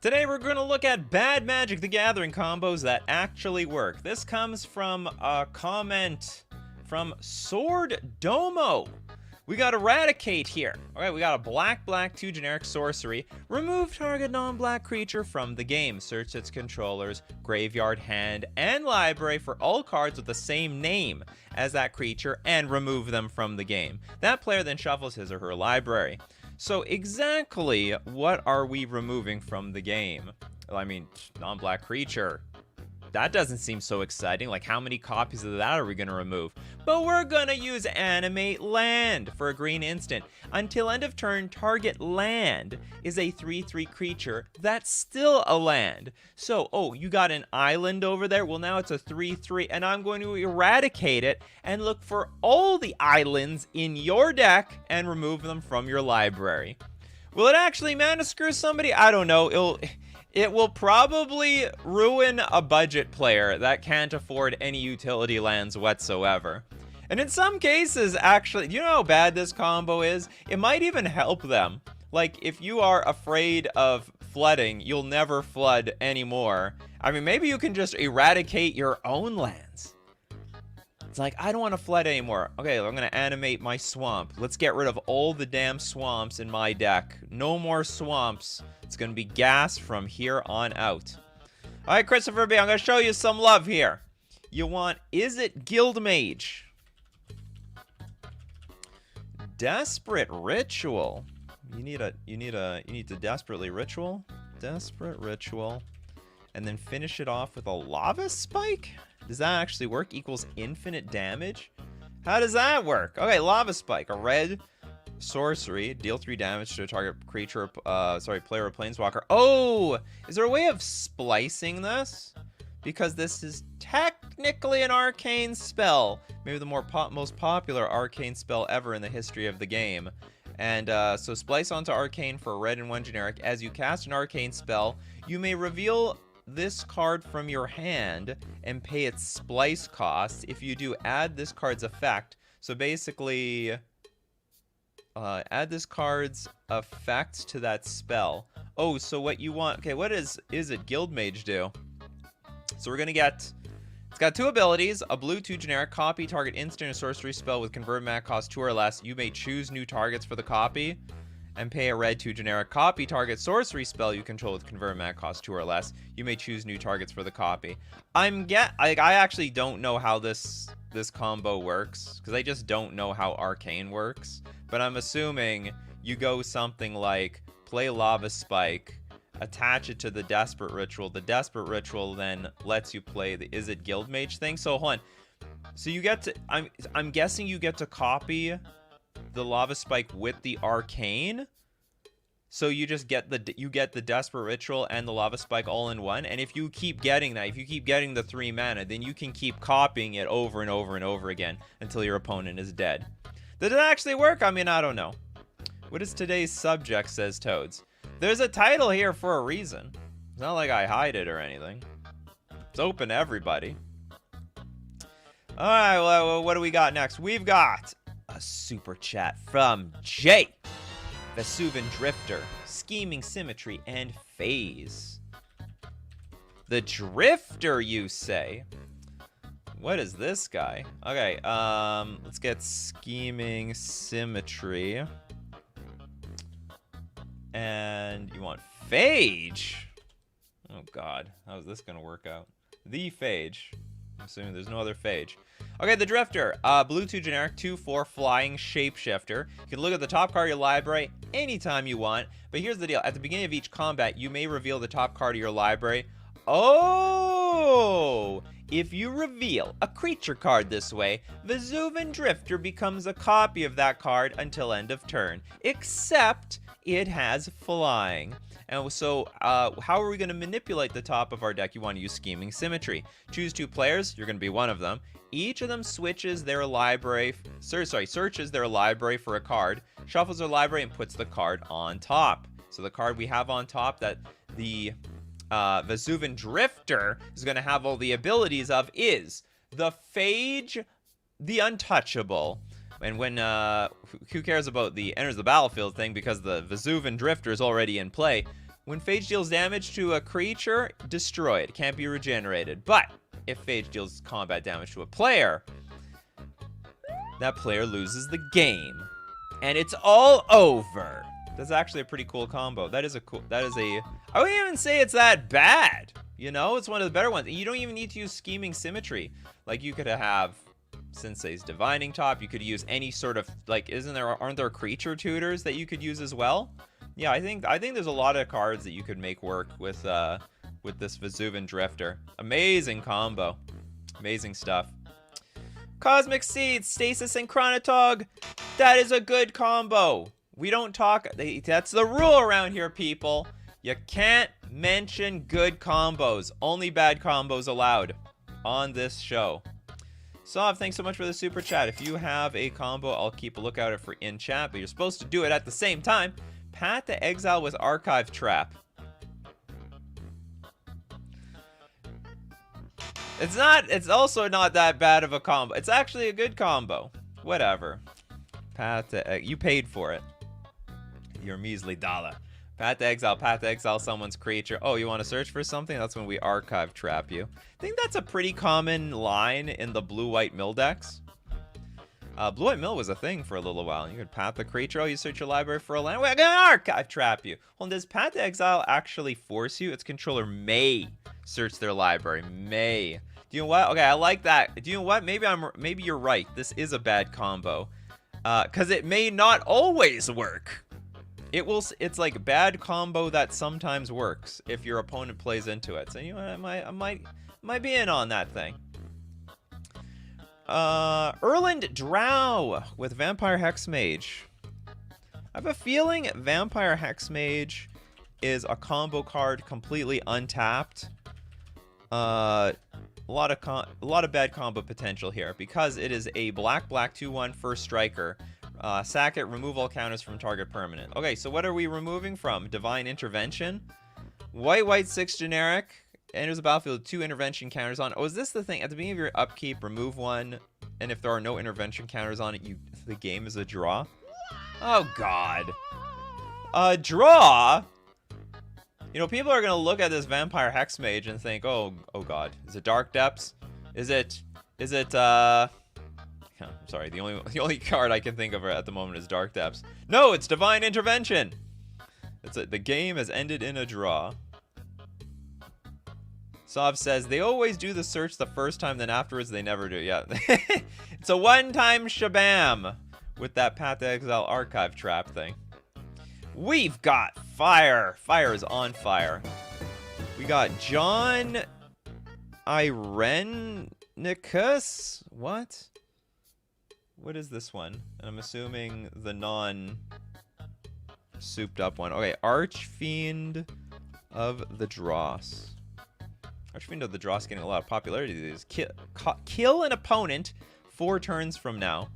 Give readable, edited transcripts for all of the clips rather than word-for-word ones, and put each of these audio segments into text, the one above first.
Today we're going to look at bad Magic the Gathering combos that actually work. This comes from a comment from Sword Domo. We got Eradicate here. Alright, we got a black 2 generic sorcery. Remove target non-black creature from the game. Search its controller's graveyard, hand, and library for all cards with the same name as that creature and remove them from the game. That player then shuffles his or her library. So exactly what are we removing from the game? Well, I mean, non-black creature. That doesn't seem so exciting. Like, how many copies of that are we going to remove? But we're going to use Animate Land for a green instant. Until end of turn, target land is a 3/3 creature that's still a land. So, oh, you got an island over there? Well, now it's a 3/3, and I'm going to eradicate it and look for all the islands in your deck and remove them from your library. Will it actually mana screw somebody? I don't know. It will probably ruin a budget player that can't afford any utility lands whatsoever. And in some cases, actually, you know how bad this combo is? It might even help them. Like, if you are afraid of flooding, you'll never flood anymore. I mean, maybe you can just eradicate your own lands. It's like, I don't want to flood anymore. Okay, I'm going to animate my swamp. Let's get rid of all the damn swamps in my deck. No more swamps. It's going to be gas from here on out. All right, Christopher B, I'm going to show you some love here. You want Izzet Guildmage. Desperate Ritual. You need to desperately ritual. Desperate Ritual. And then finish it off with a Lava Spike? Does that actually work? Equals infinite damage? How does that work? Okay, Lava Spike. A red sorcery. Deal 3 damage to a target creature, player or planeswalker. Oh! Is there a way of splicing this? Because this is technically an arcane spell. Maybe the most popular arcane spell ever in the history of the game. And so splice onto arcane for a red and 1 generic. As you cast an arcane spell, you may reveal this card from your hand and pay its splice cost. If you do, add this card's effect. So basically, add this card's effect to that spell. Oh, so what you want... Okay, what is it Guildmage do? So we're going to get... It's got 2 abilities. A blue 2 generic. Copy target instant or sorcery spell with convert mana cost 2 or less. You may choose new targets for the copy. And pay a red 2 generic. Copy target sorcery spell you control with convert mana cost 2 or less. You may choose new targets for the copy. I actually don't know how this combo works, because I just don't know how arcane works. But I'm assuming you go something like play Lava Spike, attach it to the Desperate Ritual. The Desperate Ritual then lets you play the Izzet Guildmage thing. So hold on. So you get to I'm guessing you get to copy the Lava Spike with the arcane, so you just get the Desperate Ritual and the Lava Spike all in one. And if you keep getting that, if you keep getting the 3 mana, then you can keep copying it over and over and over again until your opponent is dead. Did it actually work? I mean, I don't know. What is today's subject, says Toads. There's a title here for a reason. It's not like I hide it or anything. It's open to everybody. All right, well, what do we got next? We've got a super chat from Jay. Vesuvan Drifter, Scheming Symmetry, and Phase. The Drifter, you say? What is this guy? Okay, let's get Scheming Symmetry. And you want Phage? Oh god, how is this gonna work out? The Phage. I'm assuming there's no other Phage. Okay, the Drifter. Blue 2 generic, 2/4 flying shapeshifter. You can look at the top card of your library anytime you want. But here's the deal. At the beginning of each combat, you may reveal the top card of your library. Oh! If you reveal a creature card this way, Vesuvan Drifter becomes a copy of that card until end of turn. Except it has flying. And so, how are we going to manipulate the top of our deck? You want to use Scheming Symmetry. Choose 2 players. You're going to be one of them. Each of them switches their library, searches their library for a card, shuffles their library, and puts the card on top. So the card we have on top that the Vesuvan Drifter is going to have all the abilities of is the Phage, the Untouchable. And when, who cares about the enters the battlefield thing, because the Vesuvan Drifter is already in play. When Phage deals damage to a creature, destroyed. Can't be regenerated. But if Phage deals combat damage to a player, that player loses the game. And it's all over. That's actually a pretty cool combo. I wouldn't even say it's that bad. You know, it's one of the better ones. You don't even need to use Scheming Symmetry. Like, you could have Sensei's Divining Top. You could use any sort of, like, aren't there creature tutors that you could use as well? Yeah, I think there's a lot of cards that you could make work with this Vesuvan Drifter. Amazing combo. Amazing stuff. Cosmic Seeds, Stasis, and Chronotog. That is a good combo. We don't talk... That's the rule around here, people. You can't mention good combos. Only bad combos allowed on this show. Sov, thanks so much for the super chat. If you have a combo, I'll keep a lookout for in chat, but you're supposed to do it at the same time. Path to Exile with Archive Trap. It's also not that bad of a combo. It's actually a good combo. Whatever. Path to you paid for it. Your measly dollar. Path to exile someone's creature. Oh, you want to search for something? That's when we Archive Trap you. I think that's a pretty common line in the blue-white mill decks. Blue-white mill was a thing for a little while. You could path the creature. Oh, you search your library for a land. We're gonna Archive Trap you. Well, does path to exile actually force you? Its controller may search their library. May. Do you know what? Okay, I like that. Do you know what? Maybe you're right. This is a bad combo. Cause it may not always work. It's like bad combo that sometimes works if your opponent plays into it. So you know what? I might be in on that thing. Erland Drow with Vampire Hexmage. I have a feeling Vampire Hexmage is a combo card completely untapped. A lot of bad combo potential here because it is a black 2/1 first striker. Sack it, remove all counters from target permanent. Okay, so what are we removing from? Divine Intervention. White 6 generic. Enters the battlefield with 2 intervention counters on. Oh, is this the thing? At the beginning of your upkeep, remove 1. And if there are no intervention counters on it, the game is a draw? Oh, God. A draw? You know, people are going to look at this Vampire Hexmage and think, oh God. Is it Dark Depths? Is it, I'm sorry, the only card I can think of at the moment is Dark Depths. No, it's Divine Intervention. The game has ended in a draw. Sov says, they always do the search the first time, then afterwards they never do. Yeah. It's a one-time shabam with that Path to Exile Archive Trap thing. We've got fire. Fire is on fire. We got John Irenicus. What is this one? And I'm assuming the non-souped up one. Okay, Archfiend of the Dross. Archfiend of the Dross getting a lot of popularity these days. Kill an opponent 4 turns from now.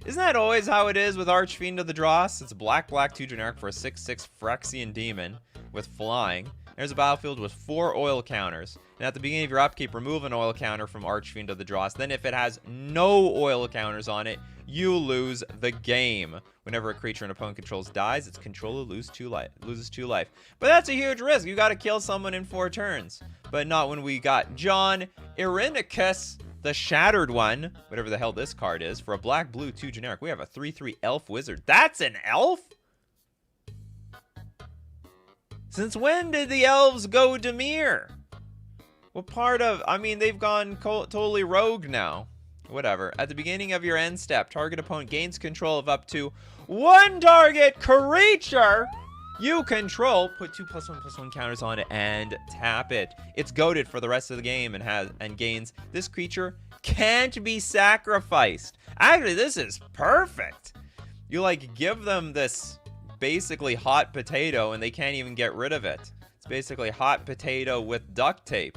Isn't that always how it is with Archfiend of the Dross? It's black 2 generic for a 6/6 Phyrexian demon with flying. There's a battlefield with 4 oil counters. And at the beginning of your upkeep, remove an oil counter from Archfiend of the Dross. Then if it has no oil counters on it, you lose the game. Whenever a creature an opponent controls dies, its controller loses 2 life. But that's a huge risk. You got to kill someone in 4 turns. But not when we got John Irenicus, the Shattered one, whatever the hell this card is, for a black 2 generic. We have a 3/3 elf wizard. That's an elf? Since when did the elves go Dimir? What part of... I mean, they've gone totally rogue now. Whatever. At the beginning of your end step, target opponent gains control of up to 1 target creature you control. Put 2+1/+1 counters on it and tap it. It's goaded for the rest of the game and gains. This creature can't be sacrificed. Actually, this is perfect. You like give them this basically hot potato and they can't even get rid of it. It's basically hot potato with duct tape.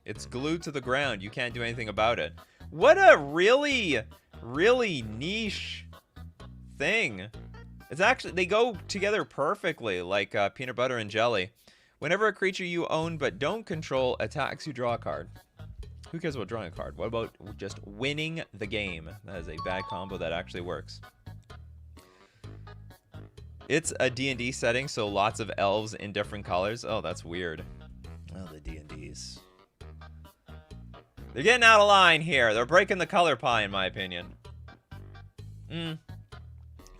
It's glued to the ground. You can't do anything about it. What a really niche thing. It's actually, they go together perfectly, like peanut butter and jelly. Whenever a creature you own but don't control attacks, you draw a card. Who cares about drawing a card? What about just winning the game? That is a bad combo that actually works. It's a D&D setting, so lots of elves in different colors. Oh, that's weird. Oh, the D&Ds. They're getting out of line here. They're breaking the color pie, in my opinion.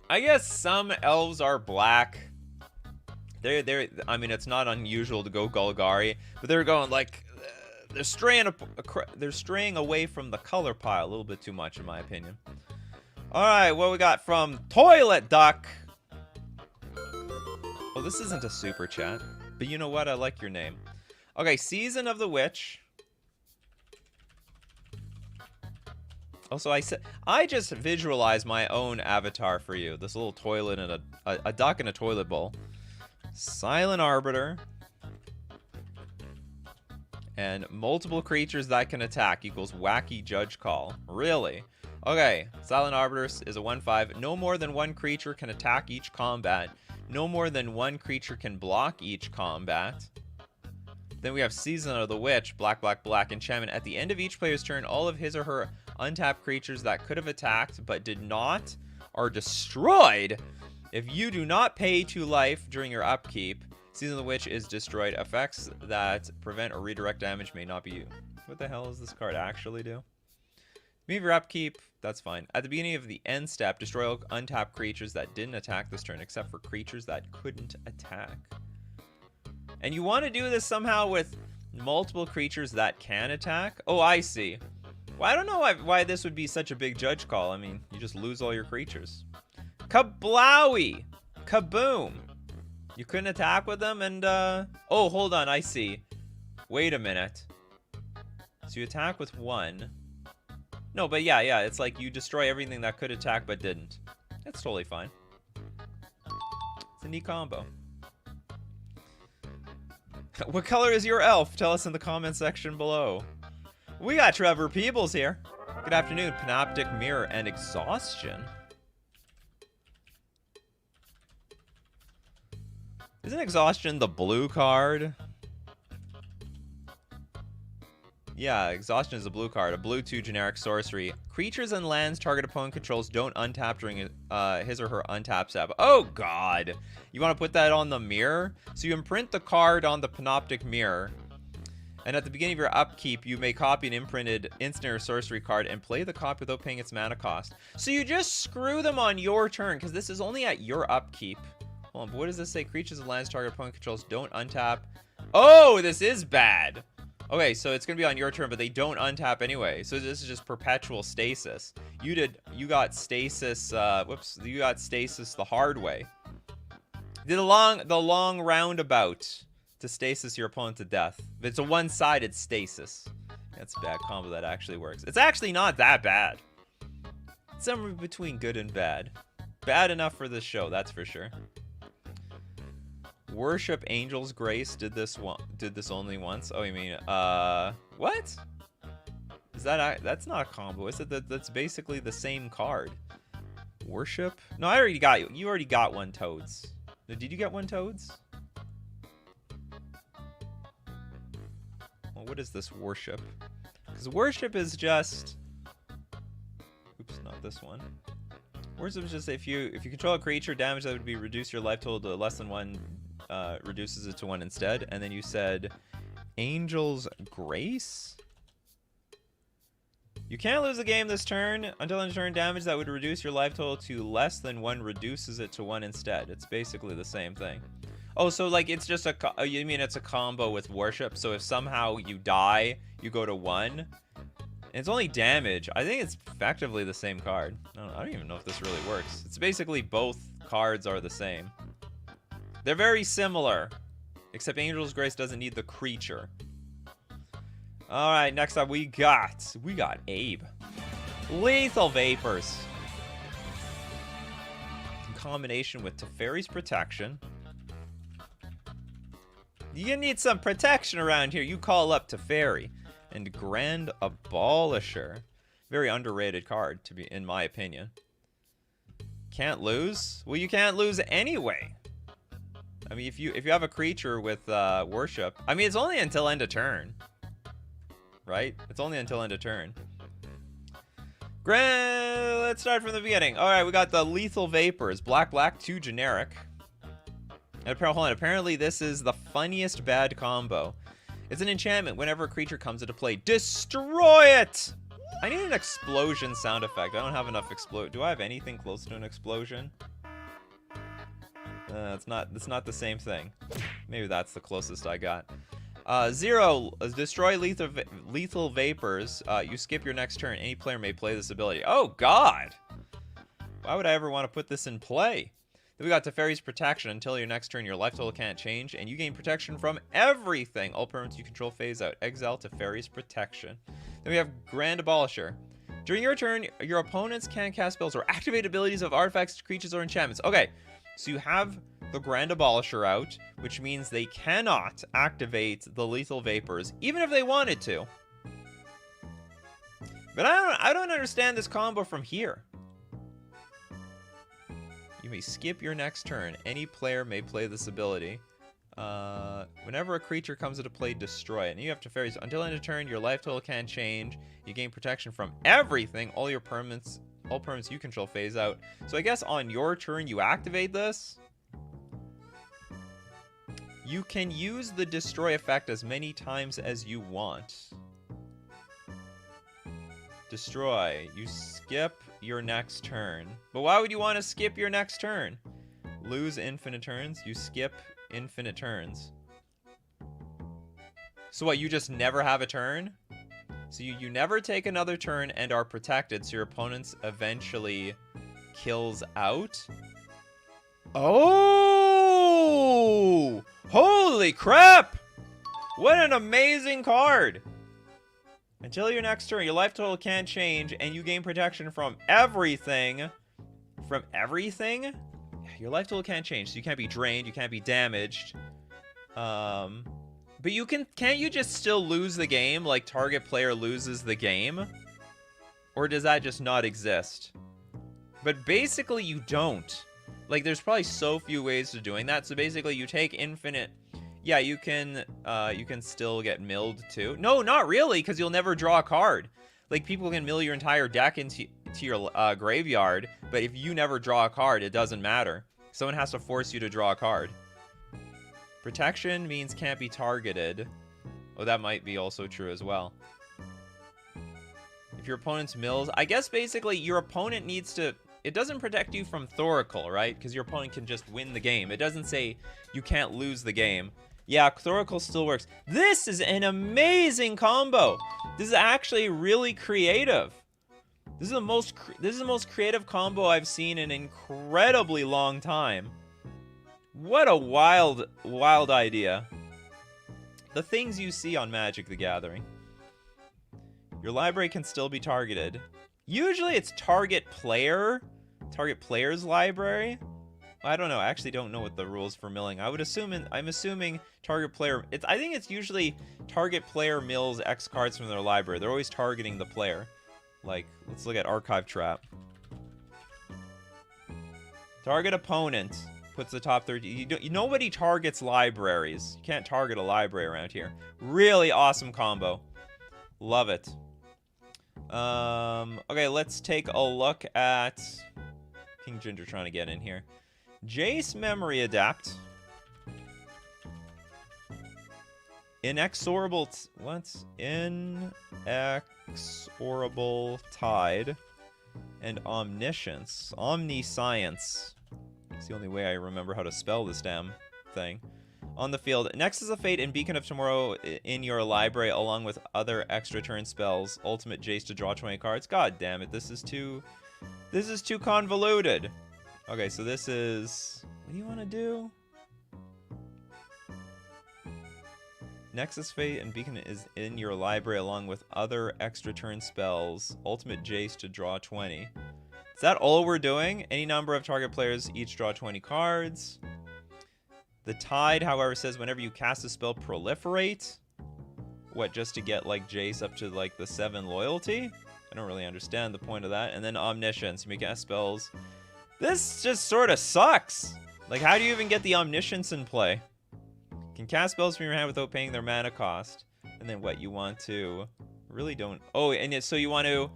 I guess some elves are black. I mean, it's not unusual to go Golgari, but they're going like they're straying away from the color pie a little bit too much, in my opinion. All right, what we got from Toilet Duck? Oh, this isn't a super chat, but you know what? I like your name. Okay, Season of the Witch. Also, I just visualized my own avatar for you. This little toilet and a duck in a toilet bowl. Silent Arbiter. And multiple creatures that can attack equals wacky judge call. Really? Okay, Silent Arbiter is a 1/5. No more than one creature can attack each combat. No more than one creature can block each combat. Then we have Season of the Witch, black, black, black enchantment. At the end of each player's turn, all of his or her untapped creatures that could have attacked but did not are destroyed. If you do not pay 2 life during your upkeep, Season of the Witch is destroyed. Effects that prevent or redirect damage may not be used. What the hell does this card actually do? Move your upkeep, that's fine. At the beginning of the end step, destroy all untapped creatures that didn't attack this turn, except for creatures that couldn't attack. And you want to do this somehow with multiple creatures that can attack? Oh, I see. Well, I don't know why this would be such a big judge call. I mean, you just lose all your creatures. Kablowie! Kaboom! You couldn't attack with them and, oh, hold on, I see. Wait a minute. So you attack with 1. No, but yeah, it's like you destroy everything that could attack but didn't. That's totally fine. It's a neat combo. What color is your elf? Tell us in the comment section below. We got Trevor Peebles here. Good afternoon. Panoptic Mirror and Exhaustion. Isn't Exhaustion the blue card? Yeah, Exhaustion is a blue card. A blue 2 generic sorcery. Creatures and lands target opponent controls don't untap during his or her untap step. Oh, God. You want to put that on the mirror? So you imprint the card on the Panoptic Mirror. And at the beginning of your upkeep, you may copy an imprinted instant or sorcery card and play the copy without paying its mana cost. So you just screw them on your turn, because this is only at your upkeep. Hold on, but what does this say? Creatures and lands target opponent controls don't untap. Oh, this is bad. Okay, so it's gonna be on your turn, but they don't untap anyway. So this is just perpetual stasis. You got stasis. Whoops, you got stasis the hard way. The long roundabout to stasis your opponent to death. If it's a one-sided stasis, that's a bad combo that actually works. It's actually not that bad. It's somewhere between good and bad. Bad enough for this show, that's for sure. Worship Angel's Grace did this only once. Oh, you mean what? Is that's not a combo? Is it that's basically the same card? Worship? No, I already got you already got one Toads. Did you get one Toads? Well, what is this Worship? Because Worship is just oops, not this one. Worship is just if you control a creature, damage that would be reduce your life total to less than 1. Reduces it to 1 instead. And then you said Angel's Grace? You can't lose the game this turn. Until end of turn, damage that would reduce your life total to less than 1 reduces it to 1 instead. It's basically the same thing. Oh, so like it's just you mean it's a combo with Worship? So if somehow you die, you go to 1. And it's only damage. I think it's effectively the same card. I don't even know if this really works. It's basically both cards are the same. They're very similar, except Angel's Grace doesn't need the creature. All right, next up we got Abe. Lethal Vapors. In combination with Teferi's Protection. You need some protection around here. You call up Teferi. And Grand Abolisher. Very underrated card, in my opinion. Can't lose? Well, you can't lose anyway. I mean, if you have a creature with Worship, I mean, it's only until end of turn, right? It's only until end of turn. Let's start from the beginning. All right, we got the Lethal Vapors, black, 2 generic. And hold on, apparently this is the funniest bad combo. It's an enchantment. Whenever a creature comes into play, destroy it! I need an explosion sound effect. I don't have enough explode. Do I have anything close to an explosion? It's not the same thing. Maybe that's the closest I got. 0, destroy lethal vapors. You skip your next turn. Any player may play this ability. Oh, God! Why would I ever want to put this in play? Then we got Teferi's Protection. Until your next turn, your life total can't change, and you gain protection from everything. All permanents you control phase out. Exile Teferi's Protection. Then we have Grand Abolisher. During your turn, your opponents can't cast spells or activate abilities of artifacts, creatures, or enchantments. Okay, so you have the Grand Abolisher out, which means they cannot activate the lethal vapors, even if they wanted to. But I don't understand this combo from here. You may skip your next turn. Any player may play this ability. Whenever a creature comes into play, destroy it. And you have to fairies. Until end of turn, your life total can't change. You gain protection from everything. All permanents you control phase out. So I guess on your turn, you activate this. You can use the destroy effect as many times as you want. Destroy. You skip your next turn. But why would you want to skip your next turn? Lose infinite turns. You skip infinite turns. So what, you just never have a turn? So you never take another turn and are protected, so your opponents eventually kills out? Oh! Holy crap! What an amazing card! Until your next turn, your life total can't change, and you gain protection from everything. From everything? Your life total can't change, so you can't be drained, you can't be damaged. But you can't you just still lose the game, like target player loses the game? Or does that just not exist? But basically you don't. Like, there's probably so few ways of doing that, so basically you take infinite... Yeah, you can still get milled too. No, not really, because you'll never draw a card. Like, people can mill your entire deck into your graveyard, but if you never draw a card, it doesn't matter. Someone has to force you to draw a card. Protection means can't be targeted. Oh, that might be also true as well. If your opponent's mills... I guess basically your opponent needs to... It doesn't protect you from Thoracle, right? Because your opponent can just win the game. It doesn't say you can't lose the game. Yeah, Thoracle still works. This is an amazing combo. This is actually really creative. This is the most creative combo I've seen in an incredibly long time. What a wild idea. The things you see on Magic the Gathering. Your library can still be targeted. Usually it's target player's library. I don't know. I actually don't know what the rules for milling. I'm assuming target player. I think it's usually target player mills X cards from their library. They're always targeting the player. Like, let's look at Archive Trap. Target opponent puts the top 30. Nobody targets libraries. You can't target a library around here. Really awesome combo. Love it. Okay, let's take a look at King Ginger trying to get in here. Jace Memory Adapt. Inexorable Tide and Omniscience. Omniscience. It's the only way I remember how to spell this damn thing. On the field, Nexus of Fate and Beacon of Tomorrow in your library, along with other extra turn spells. Ultimate Jace to draw 20 cards. God damn it, this is too convoluted. Okay, so this is... What do you want to do? Nexus Fate and Beacon is in your library, along with other extra turn spells. Ultimate Jace to draw 20. Is that all we're doing? Any number of target players each draw 20 cards. The Tide, however, says whenever you cast a spell, proliferate. What, just to get, like, Jace up to, like, the 7 loyalty? I don't really understand the point of that. And then Omniscience. You may cast spells. This just sort of sucks. Like, how do you even get the Omniscience in play? Can cast spells from your hand without paying their mana cost. And then what, you want to... Really don't... Oh, and so you want to...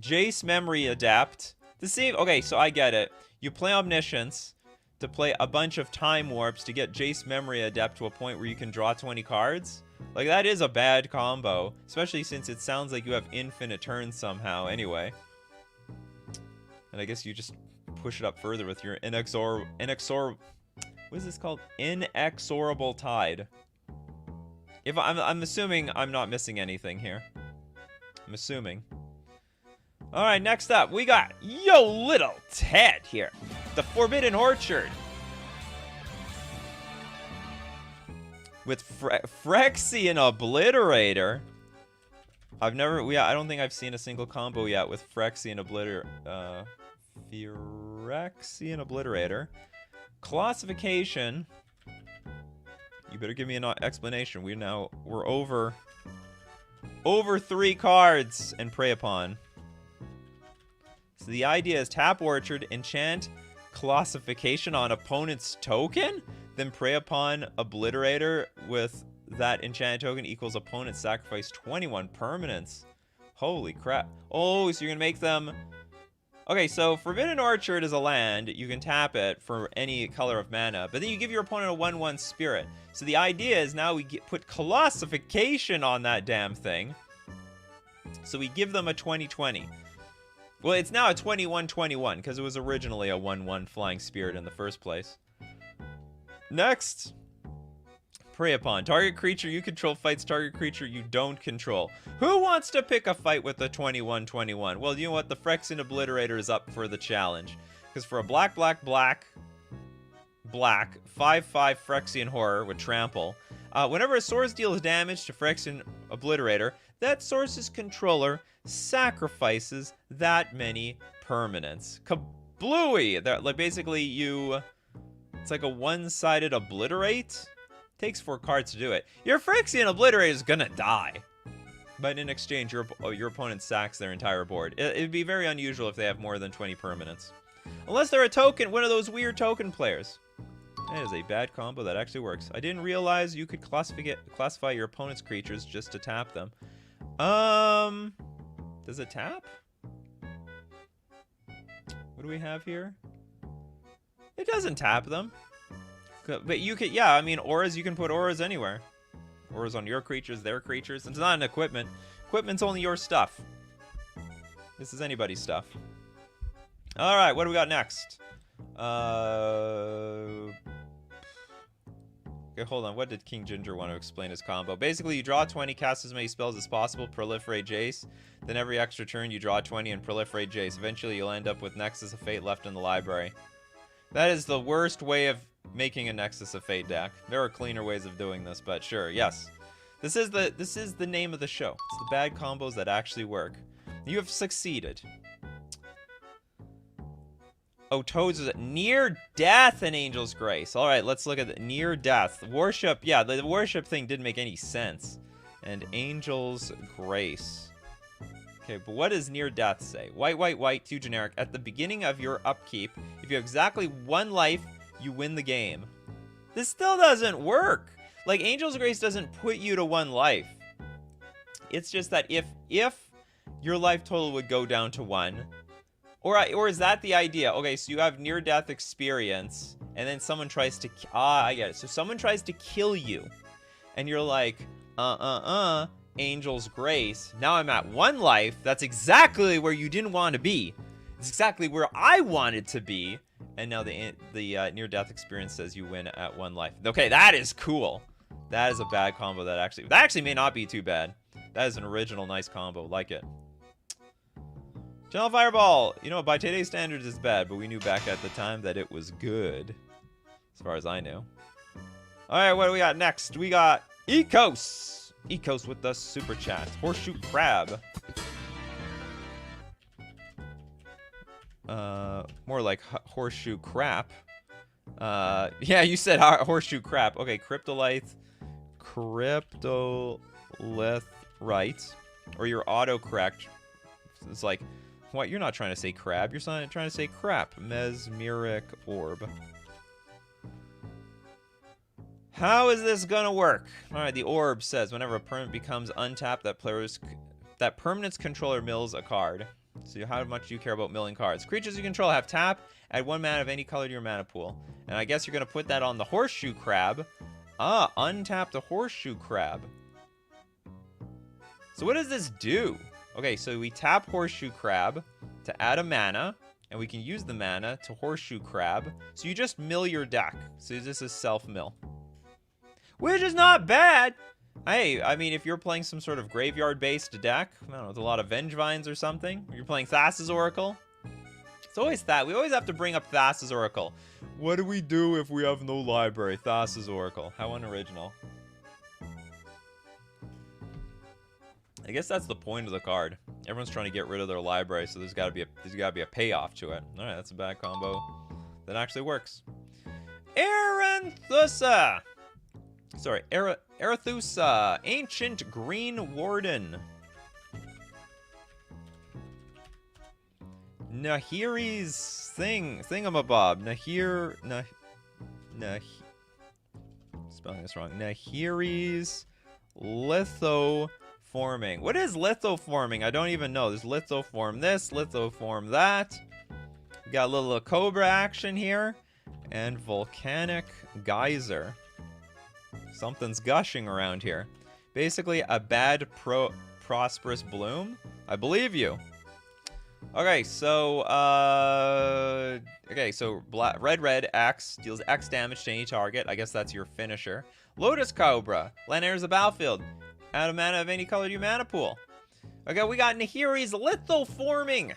Jace Memory Adapt. The same... Okay, so I get it. You play Omniscience. to play a bunch of Time Warps to get Jace Memory Adept to a point where you can draw 20 cards. Like, that is a bad combo, especially since it sounds like you have infinite turns somehow anyway. And I guess you just push it up further with your what is this called? Inexorable Tide. If I'm assuming I'm not missing anything here. I'm assuming. All right, next up, we got Yo Little Ted here. The Forbidden Orchard. With Phyrexian Obliterator. I don't think I've seen a single combo yet with Phyrexian Obliterator. Classification. You better give me an explanation. We're over 3 cards and Prey Upon. So the idea is tap Orchard, enchant Classification on opponent's token, then Prey Upon Obliterator with that enchanted token equals opponent sacrifice 21 permanents. Holy crap. Oh, so you're gonna make them... Okay, so Forbidden Orchard is a land. You can tap it for any color of mana, but then you give your opponent a 1/1 spirit. So the idea is now we put Classification on that damn thing. So we give them a 20/20. Well, it's now a 21/21 because it was originally a 1/1 flying spirit in the first place. Next, Prey Upon. Target creature you control fights target creature you don't control. Who wants to pick a fight with the 21/21? Well, you know what? The Phyrexian Obliterator is up for the challenge. Because for a black 5/5 Phyrexian Horror with Trample, whenever a source deals damage to Phyrexian Obliterator, that source's controller sacrifices that many permanents. Kablooey! Like basically it's like a one-sided obliterate. Takes 4 cards to do it. Your Phyrexian Obliterator is gonna die. But in exchange, your opponent sacks their entire board. It'd be very unusual if they have more than 20 permanents. Unless they're one of those weird token players. That is a bad combo that actually works. I didn't realize you could classify your opponent's creatures just to tap them. Does it tap? What do we have here? It doesn't tap them. But you could, yeah, I mean, auras, you can put auras anywhere. Auras on your creatures, their creatures. It's not an equipment. Equipment's only your stuff. This is anybody's stuff. All right, what do we got next? Okay, hold on. What did King Ginger want to explain his combo? Basically, you draw 20, cast as many spells as possible, proliferate Jace. Then every extra turn, you draw 20 and proliferate Jace. Eventually, you'll end up with Nexus of Fate left in the library. That is the worst way of making a Nexus of Fate deck. There are cleaner ways of doing this, but sure, yes. This is the name of the show. It's the bad combos that actually work. You have succeeded. Oh, Toads is near death and Angel's Grace. All right, let's look at the near death. Worship, yeah, the worship thing didn't make any sense. And Angel's Grace. Okay, but what does near death say? White, 2 generic. At the beginning of your upkeep, if you have exactly 1 life, you win the game. This still doesn't work. Like, Angel's Grace doesn't put you to 1 life. It's just that if your life total would go down to 1, or is that the idea? Okay, so you have near-death experience, and then someone tries to... I get it. So someone tries to kill you, and you're like, Angel's Grace. Now I'm at 1 life. That's exactly where you didn't want to be. It's exactly where I wanted to be. And now the near-death experience says you win at 1 life. Okay, that is cool. That is a bad combo that actually may not be too bad. That is an original nice combo. Like it. Channel Fireball! You know, by today's standards it's bad, but we knew back at the time that it was good. As far as I knew. Alright, what do we got next? We got Ecos! Ecos with the super chat. Horseshoe Crab. More like horseshoe crap. Yeah, you said horseshoe crap. Okay, Cryptolith right. Or your autocorrect. It's like, what? You're not trying to say crab. You're trying to say crap. Mesmeric Orb. How is this gonna work? All right, the orb says whenever a permanent becomes untapped, that permanent's controller mills a card. So how much do you care about milling cards? Creatures you control have tap. Add 1 mana of any color to your mana pool. And I guess you're going to put that on the horseshoe crab. Ah, untap the horseshoe crab. So what does this do? Okay, so we tap horseshoe crab to add a mana. And we can use the mana to horseshoe crab. So you just mill your deck. So this is self-mill. Which is not bad. Hey, I mean, if you're playing some sort of graveyard-based deck, I don't know, with a lot of Vengevines or something, or you're playing Thassa's Oracle. It's always that. We always have to bring up Thassa's Oracle. What do we do if we have no library? Thassa's Oracle. How unoriginal. I guess that's the point of the card. Everyone's trying to get rid of their library, so there's got to be a payoff to it. All right, that's a bad combo. That actually works. Arethusa. Sorry, Arethusa, Ancient Green Warden. Nahiri's thingamabob. Spelling this wrong. Nahiri's lithoforming. What is lithoforming? I don't even know. There's lithoform this, lithoform that. We got a little cobra action here. And volcanic geyser. Something's gushing around here. Basically, a bad prosperous bloom. I believe you. Okay, so red X deals X damage to any target. I guess that's your finisher. Lotus Cobra. Land enters the battlefield. Add a mana of any color to your mana pool. Okay, we got Nahiri's lithoforming.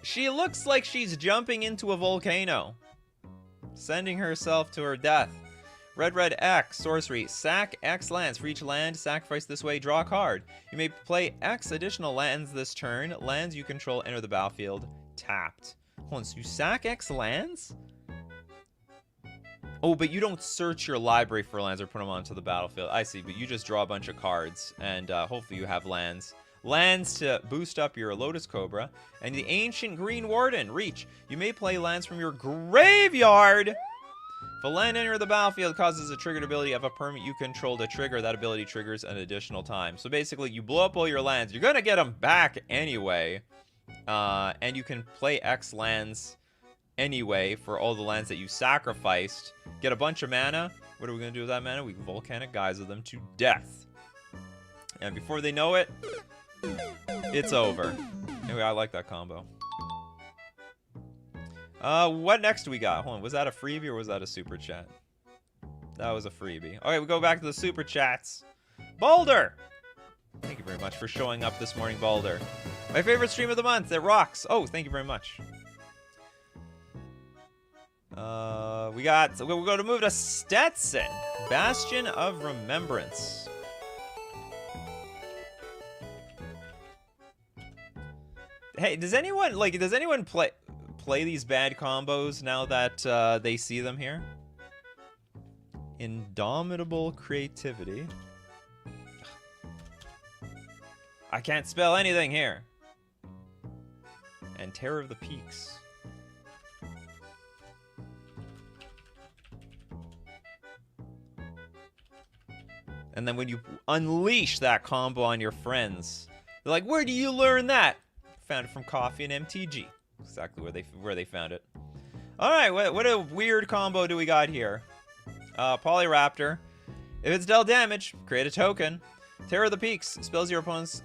She looks like she's jumping into a volcano, sending herself to her death. Red X, sorcery. Sack X lands. For each land, sacrifice this way, draw a card. You may play X additional lands this turn. Lands you control enter the battlefield tapped. Hold on, so you sack X lands? Oh, but you don't search your library for lands or put them onto the battlefield. I see, but you just draw a bunch of cards, and hopefully you have lands. Lands to boost up your Lotus Cobra. And the Ancient Green Warden. Reach. You may play lands from your graveyard. If a land enters the battlefield causes a triggered ability of a permanent you control to trigger, that ability triggers an additional time. So basically, you blow up all your lands. You're going to get them back anyway. And you can play X lands anyway for all the lands that you sacrificed. Get a bunch of mana. What are we going to do with that mana? We volcanic geyser them to death. And before they know it, it's over. Anyway, I like that combo. What next do we got? Hold on, was that a freebie or was that a super chat? That was a freebie. Okay, we go back to the super chats. Boulder! Thank you very much for showing up this morning, Boulder. My favorite stream of the month, it rocks. Oh, thank you very much. We're going to move to Stetson. Bastion of Remembrance. Hey, does anyone play these bad combos now that they see them here? Indomitable Creativity. I can't spell anything here. And Terror of the Peaks. And then when you unleash that combo on your friends, they're like, "Where do you learn that?" Found it from Coffee and MTG. Exactly where they found it. All right, what a weird combo do we got here? Polyraptor. If it's dealt damage, create a token. Terror of the Peaks. Spells your opponent's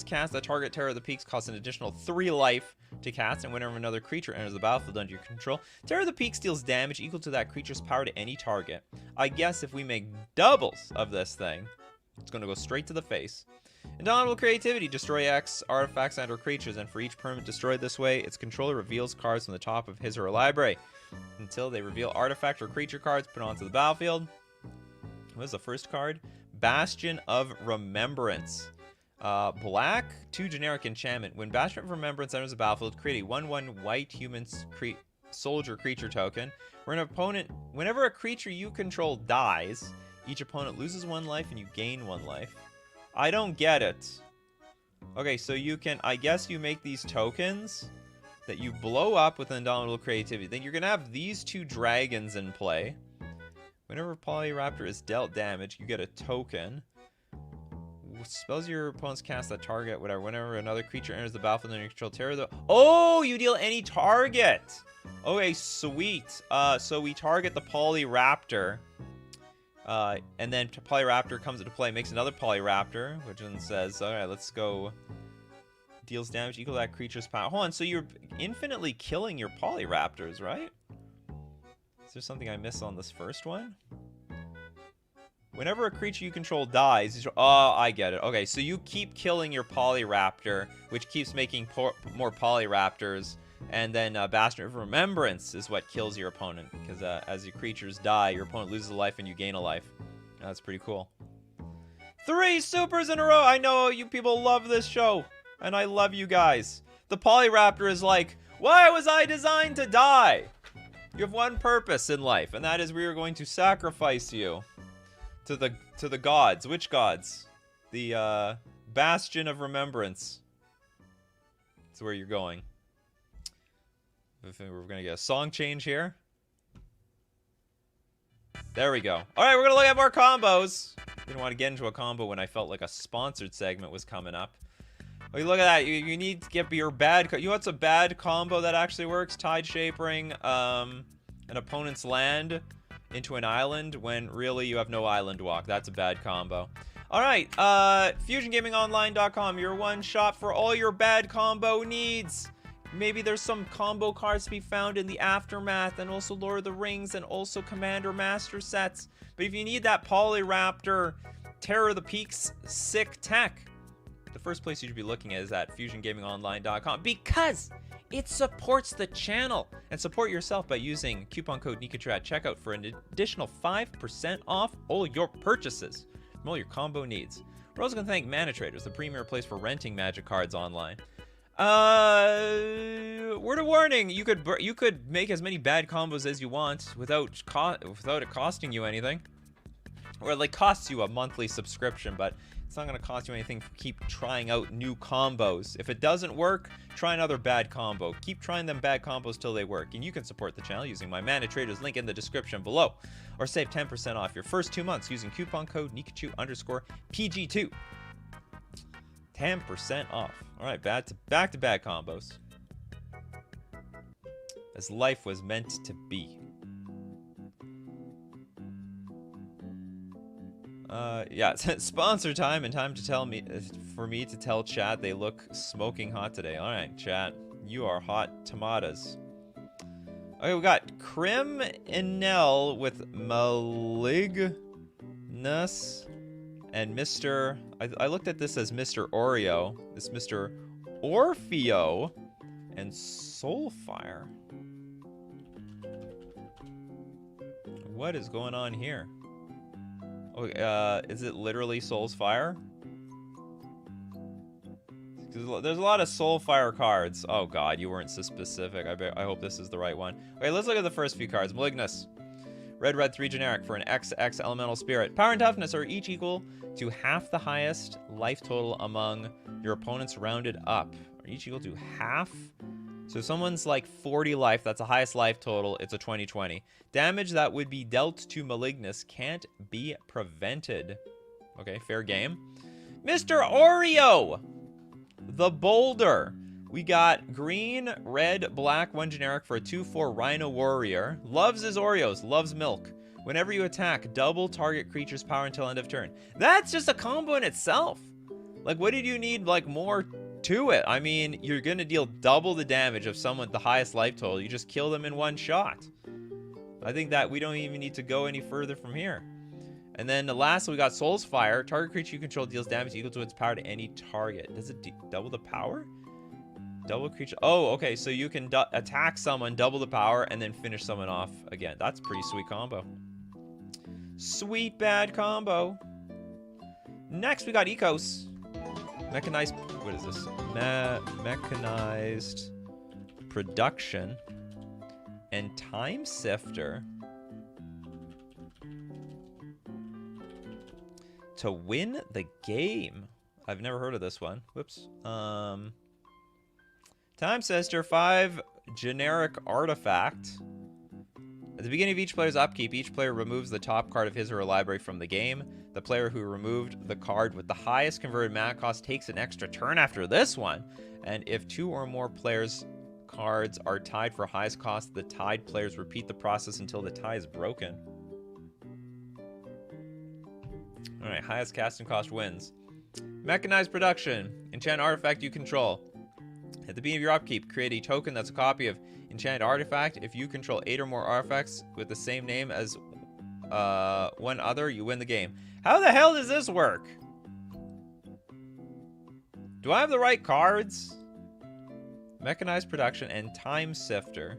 cast that target Terror of the Peaks costs an additional 3 life to cast, and whenever another creature enters the battlefield under your control, Terror of the Peaks deals damage equal to that creature's power to any target. I guess if we make doubles of this thing, it's going to go straight to the face. Indomitable Creativity. Destroy X artifacts and/or creatures, and for each permanent destroyed this way, its controller reveals cards from the top of his or her library. Until they reveal artifact or creature cards put onto the battlefield. What is the first card? Bastion of Remembrance. Black, 2 generic enchantment. When Bastion of Remembrance enters the battlefield, create a 1/1 white human soldier creature token. Whenever a creature you control dies, each opponent loses 1 life and you gain 1 life. I don't get it. Okay, so you can, I guess you make these tokens that you blow up with Indomitable Creativity. Then you're going to have these 2 dragons in play. Whenever Polyraptor is dealt damage, you get a token. spells your opponent's cast that target, whatever. Whenever another creature enters the battlefield under your control, terror the... Oh, you deal any target. Okay, sweet. So we target the Polyraptor. And then Polyraptor comes into play, makes another Polyraptor, which then says, all right, let's go. Deals damage equal to that creature's power. Hold on, so you're infinitely killing your Polyraptors, right? Is there something I miss on this first one? Whenever a creature you control dies, oh, I get it. Okay, so you keep killing your Polyraptor, which keeps making more Polyraptors, and then Bastion of Remembrance is what kills your opponent, because as your creatures die, your opponent loses a life and you gain a life. That's pretty cool. 3 supers in a row! I know you people love this show, and I love you guys. The Polyraptor is like, why was I designed to die? You have one purpose in life, and that is we are going to sacrifice you to the gods. Which gods? The Bastion of Remembrance. That's where you're going. We're gonna get a song change here. There we go. All right, we're gonna look at more combos. Didn't want to get into a combo when I felt like a sponsored segment was coming up. Okay, look at that. You need to get your bad. You know what's a bad combo that actually works? Tide Shapering an opponent's land into an island when really you have no island walk. That's a bad combo. All right, FusionGamingOnline.com, your one shop for all your bad combo needs. Maybe there's some combo cards to be found in the Aftermath and also Lord of the Rings and also Commander Master sets. But if you need that Polyraptor Terror of the Peaks sick tech, the first place you should be looking at is at FusionGamingOnline.com because it supports the channel. And support yourself by using coupon code Nikachu at checkout for an additional 5% off all your purchases from all your combo needs. We're also going to thank Mana Traders, the premier place for renting Magic cards online. Word of warning, you could make as many bad combos as you want without it costing you anything. Or it like costs you a monthly subscription, but it's not going to cost you anything to keep trying out new combos. If it doesn't work, try another bad combo. Keep trying them bad combos till they work. And you can support the channel using my Mana Traders link in the description below. Or save 10% off your first 2 months using coupon code Nikachu_PG2. 10% off. All right, back to bad combos. As life was meant to be. Yeah, it's sponsor time and time to tell me, for me to tell chat they look smoking hot today. All right, chat, you are hot tomatoes. Okay, we got Crim Enel with Malignus and Mr. I looked at this as Mr. Oreo. This Mr. Orfeo and Soulfire. What is going on here? Oh, is it literally Soulfire? There's a lot of Soulfire cards. Oh god, you weren't so specific. I hope this is the right one. Okay, let's look at the first few cards. Malignus. Red, 3 generic for an XX elemental spirit. Power and toughness are each equal to half the highest life total among your opponents rounded up. Are each equal to half? So if someone's like 40 life, that's the highest life total, it's a 20/20. Damage that would be dealt to Malignus can't be prevented. Okay, fair game. Mr. Oreo! The Boulder. We got green, red, black, 1 generic for a 2/4 Rhino Warrior. Loves his Oreos, loves milk. Whenever you attack, double target creature's power until end of turn. That's just a combo in itself. Like, what did you need, like, more to it? I mean, you're going to deal double the damage of someone with the highest life total. You just kill them in one shot. I think that we don't even need to go any further from here. And then lastly, we got Soul's Fire. Target creature you control deals damage equal to its power to any target. Does it double the power? Double creature. Oh, okay. So you can attack someone, double the power, and then finish someone off again. That's a pretty sweet combo. Sweet bad combo. Next, we got Ecos. Mechanized. What is this? Mechanized production and Time Sifter. To win the game. I've never heard of this one. Whoops. Time Sifter, 5 generic artifact. At the beginning of each player's upkeep, each player removes the top card of his or her library from the game. The player who removed the card with the highest converted mana cost takes an extra turn after this one. And if 2 or more players' cards are tied for highest cost, the tied players repeat the process until the tie is broken. Alright, highest casting cost wins. Mechanized production. Enchant artifact you control. At the beginning of your upkeep, create a token that's a copy of enchanted artifact. If you control 8 or more artifacts with the same name as one other, you win the game. How the hell does this work? Do I have the right cards? Mechanized production and time sifter.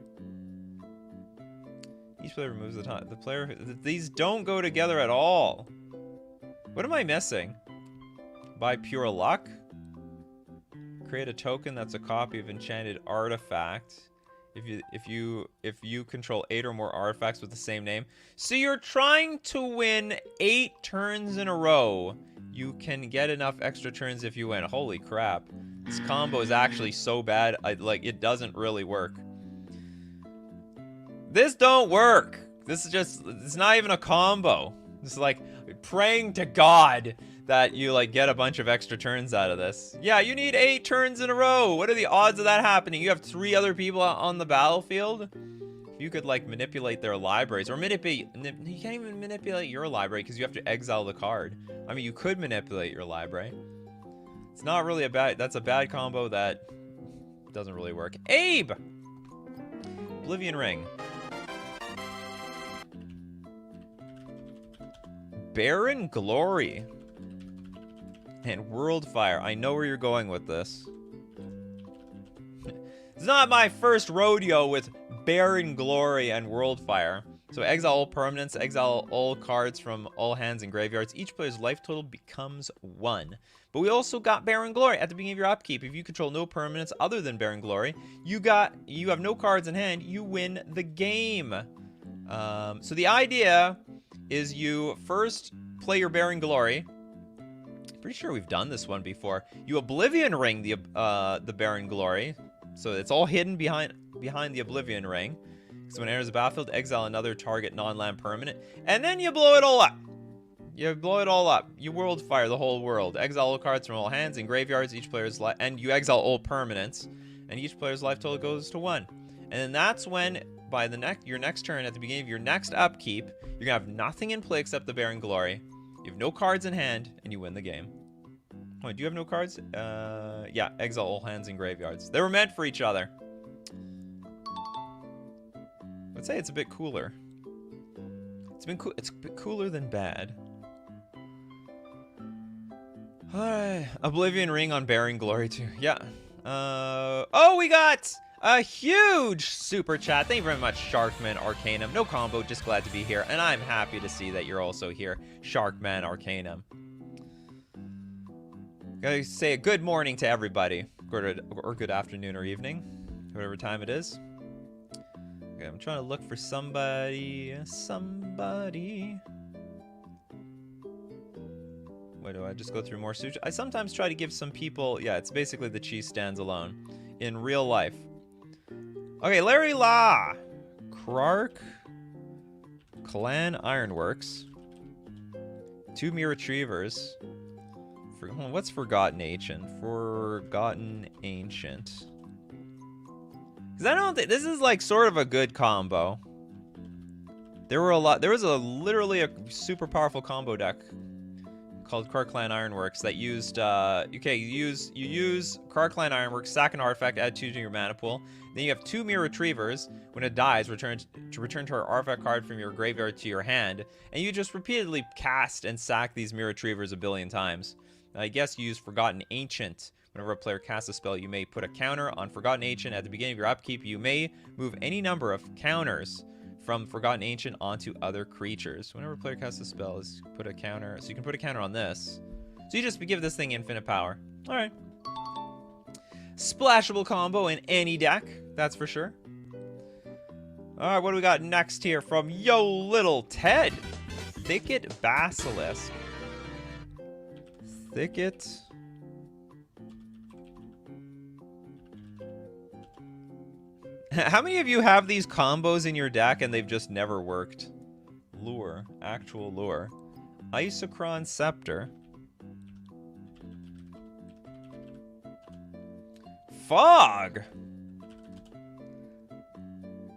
Each player removes the time. The player. These don't go together at all. What am I missing? By pure luck? Create a token that's a copy of enchanted artifact. If you control 8 or more artifacts with the same name. So you're trying to win 8 turns in a row. You can get enough extra turns if you win. Holy crap. This combo is actually so bad, it doesn't really work. This don't work. This is just, it's not even a combo. This is like praying to God that you get a bunch of extra turns out of this. Yeah, you need 8 turns in a row. What are the odds of that happening? You have 3 other people on the battlefield. If you could manipulate their libraries, or you can't even manipulate your library because you have to exile the card. I mean, you could manipulate your library. It's not really that's a bad combo that doesn't really work. Abe! Oblivion Ring. Barren Glory. And World Fire. I know where you're going with this. It's not my first rodeo with Barren Glory and World Fire. So exile all permanents, exile all cards from all hands and graveyards. Each player's life total becomes 1. But we also got Barren Glory at the beginning of your upkeep. If you control no permanents other than Barren Glory, you have no cards in hand, you win the game. So the idea is you first play your Barren Glory. Pretty sure we've done this one before. You Oblivion Ring the Barren Glory. So it's all hidden behind the Oblivion Ring. So when it enters the battlefield, exile another target non-land permanent. And then you blow it all up. You blow it all up. You World Fire the whole world. Exile all cards from all hands and graveyards. Each player's and you exile all permanents. And each player's life total goes to 1. And then that's when, by your next turn, at the beginning of your next upkeep, you're going to have nothing in play except the Barren Glory. You have no cards in hand, and you win the game. Oh, do you have no cards? Yeah, exile all hands and graveyards. They were meant for each other. Let's say it's a bit cooler. It's a bit cooler than bad. Alright, Oblivion Ring on Barren Glory too. Yeah. Oh, we got a huge super chat. Thank you very much, Sharkman Arcanum. No combo, just glad to be here. And I'm happy to see that you're also here, Sharkman Arcanum. Gotta say a good morning to everybody. Or good afternoon or evening. Whatever time it is. Okay, I'm trying to look for somebody. Wait, do I just go through more sushi? I sometimes try to give some people... Yeah, it's basically the cheese stands alone. In real life. Okay, Larry Law. Krark. Clan Ironworks. 2 Mere Retrievers. What's Forgotten Ancient? Forgotten Ancient. Because I don't think... This is sort of a good combo. There was literally a super powerful combo deck called Krark Clan Ironworks that used, you use Krark Clan Ironworks, sack an artifact, add 2 to your mana pool. Then you have 2 Mere Retrievers. When it dies, return to our artifact card from your graveyard to your hand. And you just repeatedly cast and sack these Mere Retrievers a billion times. I guess you use Forgotten Ancient. Whenever a player casts a spell, you may put a counter on Forgotten Ancient. At the beginning of your upkeep, you may move any number of counters from Forgotten Ancient onto other creatures. Whenever a player casts a spell, put a counter. So you can put a counter on this. So you just give this thing infinite power. All right. Splashable combo in any deck, that's for sure. All right, what do we got next here from Yo Little Ted? Thicket Basilisk. Thicket. How many of you have these combos in your deck and they've just never worked? Lure. Actual lure. Isochron Scepter. Fog!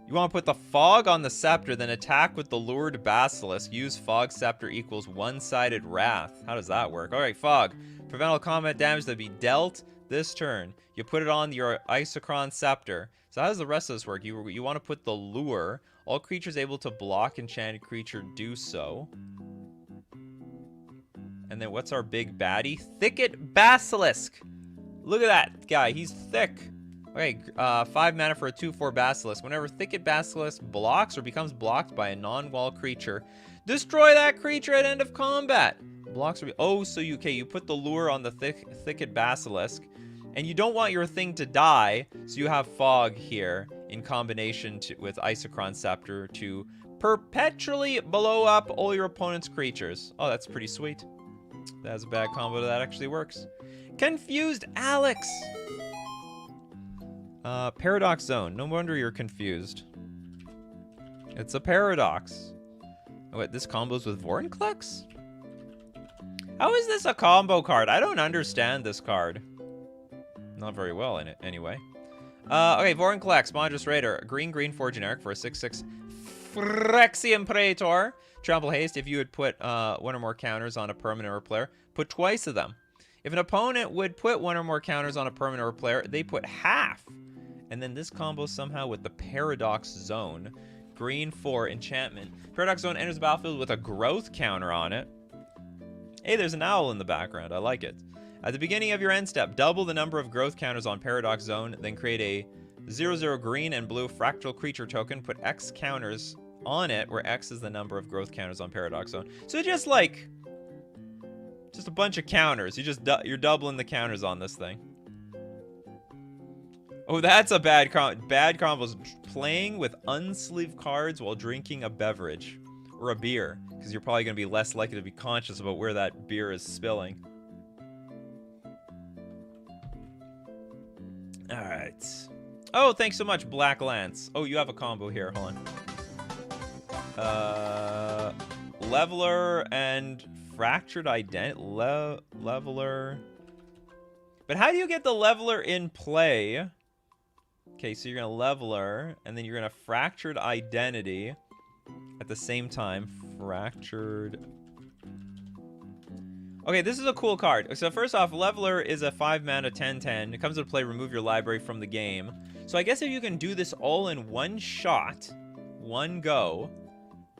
You want to put the Fog on the Scepter, then attack with the Lured Basilisk. Use Fog Scepter equals one-sided Wrath. How does that work? Alright, Fog. Prevent all combat damage that be dealt this turn. You put it on your Isochron Scepter. So how does the rest of this work? You want to put the Lure. All creatures able to block enchanted creature do so. And then what's our big baddie? Thicket Basilisk! Look at that guy, he's thick. Okay, 5 mana for a 2/4 Basilisk. Whenever Thicket Basilisk blocks or becomes blocked by a non-wall creature, destroy that creature at end of combat. Blocks or oh, so you put the lure on the Thicket Basilisk, and you don't want your thing to die, so you have Fog here in combination with Isochron Scepter to perpetually blow up all your opponent's creatures. Oh, that's pretty sweet. That's a bad combo that actually works. Confused Alex! Paradox Zone. No wonder you're confused. It's a paradox. Oh, wait, this combos with Vorinclex? How is this a combo card? I don't understand this card. Not very well in it, anyway. Okay, Vorinclex, Mondrus Raider. Green 4 generic for a 6/6 Phyrexian Praetor. Trample Haste. If you would put one or more counters on a permanent or player, put twice of them. If an opponent would put one or more counters on a permanent or player, they put half. And then this combo somehow with the Paradox Zone. Green 4 enchantment. Paradox Zone enters the battlefield with a growth counter on it. Hey, there's an owl in the background. I like it. At the beginning of your end step, double the number of growth counters on Paradox Zone, then create a 0/0 green and blue fractal creature token. Put X counters on it, where X is the number of growth counters on Paradox Zone. So just like... just a bunch of counters. You're doubling the counters on this thing. Oh, that's a bad combos. Playing with unsleeved cards while drinking a beverage. Or a beer. Because you're probably going to be less likely to be conscious about where that beer is spilling. Alright. Oh, thanks so much, Black Lance. Oh, you have a combo here. Hold on. Leveler and Fractured Identity. Leveler. But how do you get the Leveler in play? Okay, so you're going to Leveler, and then you're going to Fractured Identity at the same time. Fractured. Okay, this is a cool card. So first off, Leveler is a 5 mana 10/10. It comes into play, remove your library from the game. So I guess if you can do this all in one shot, one go,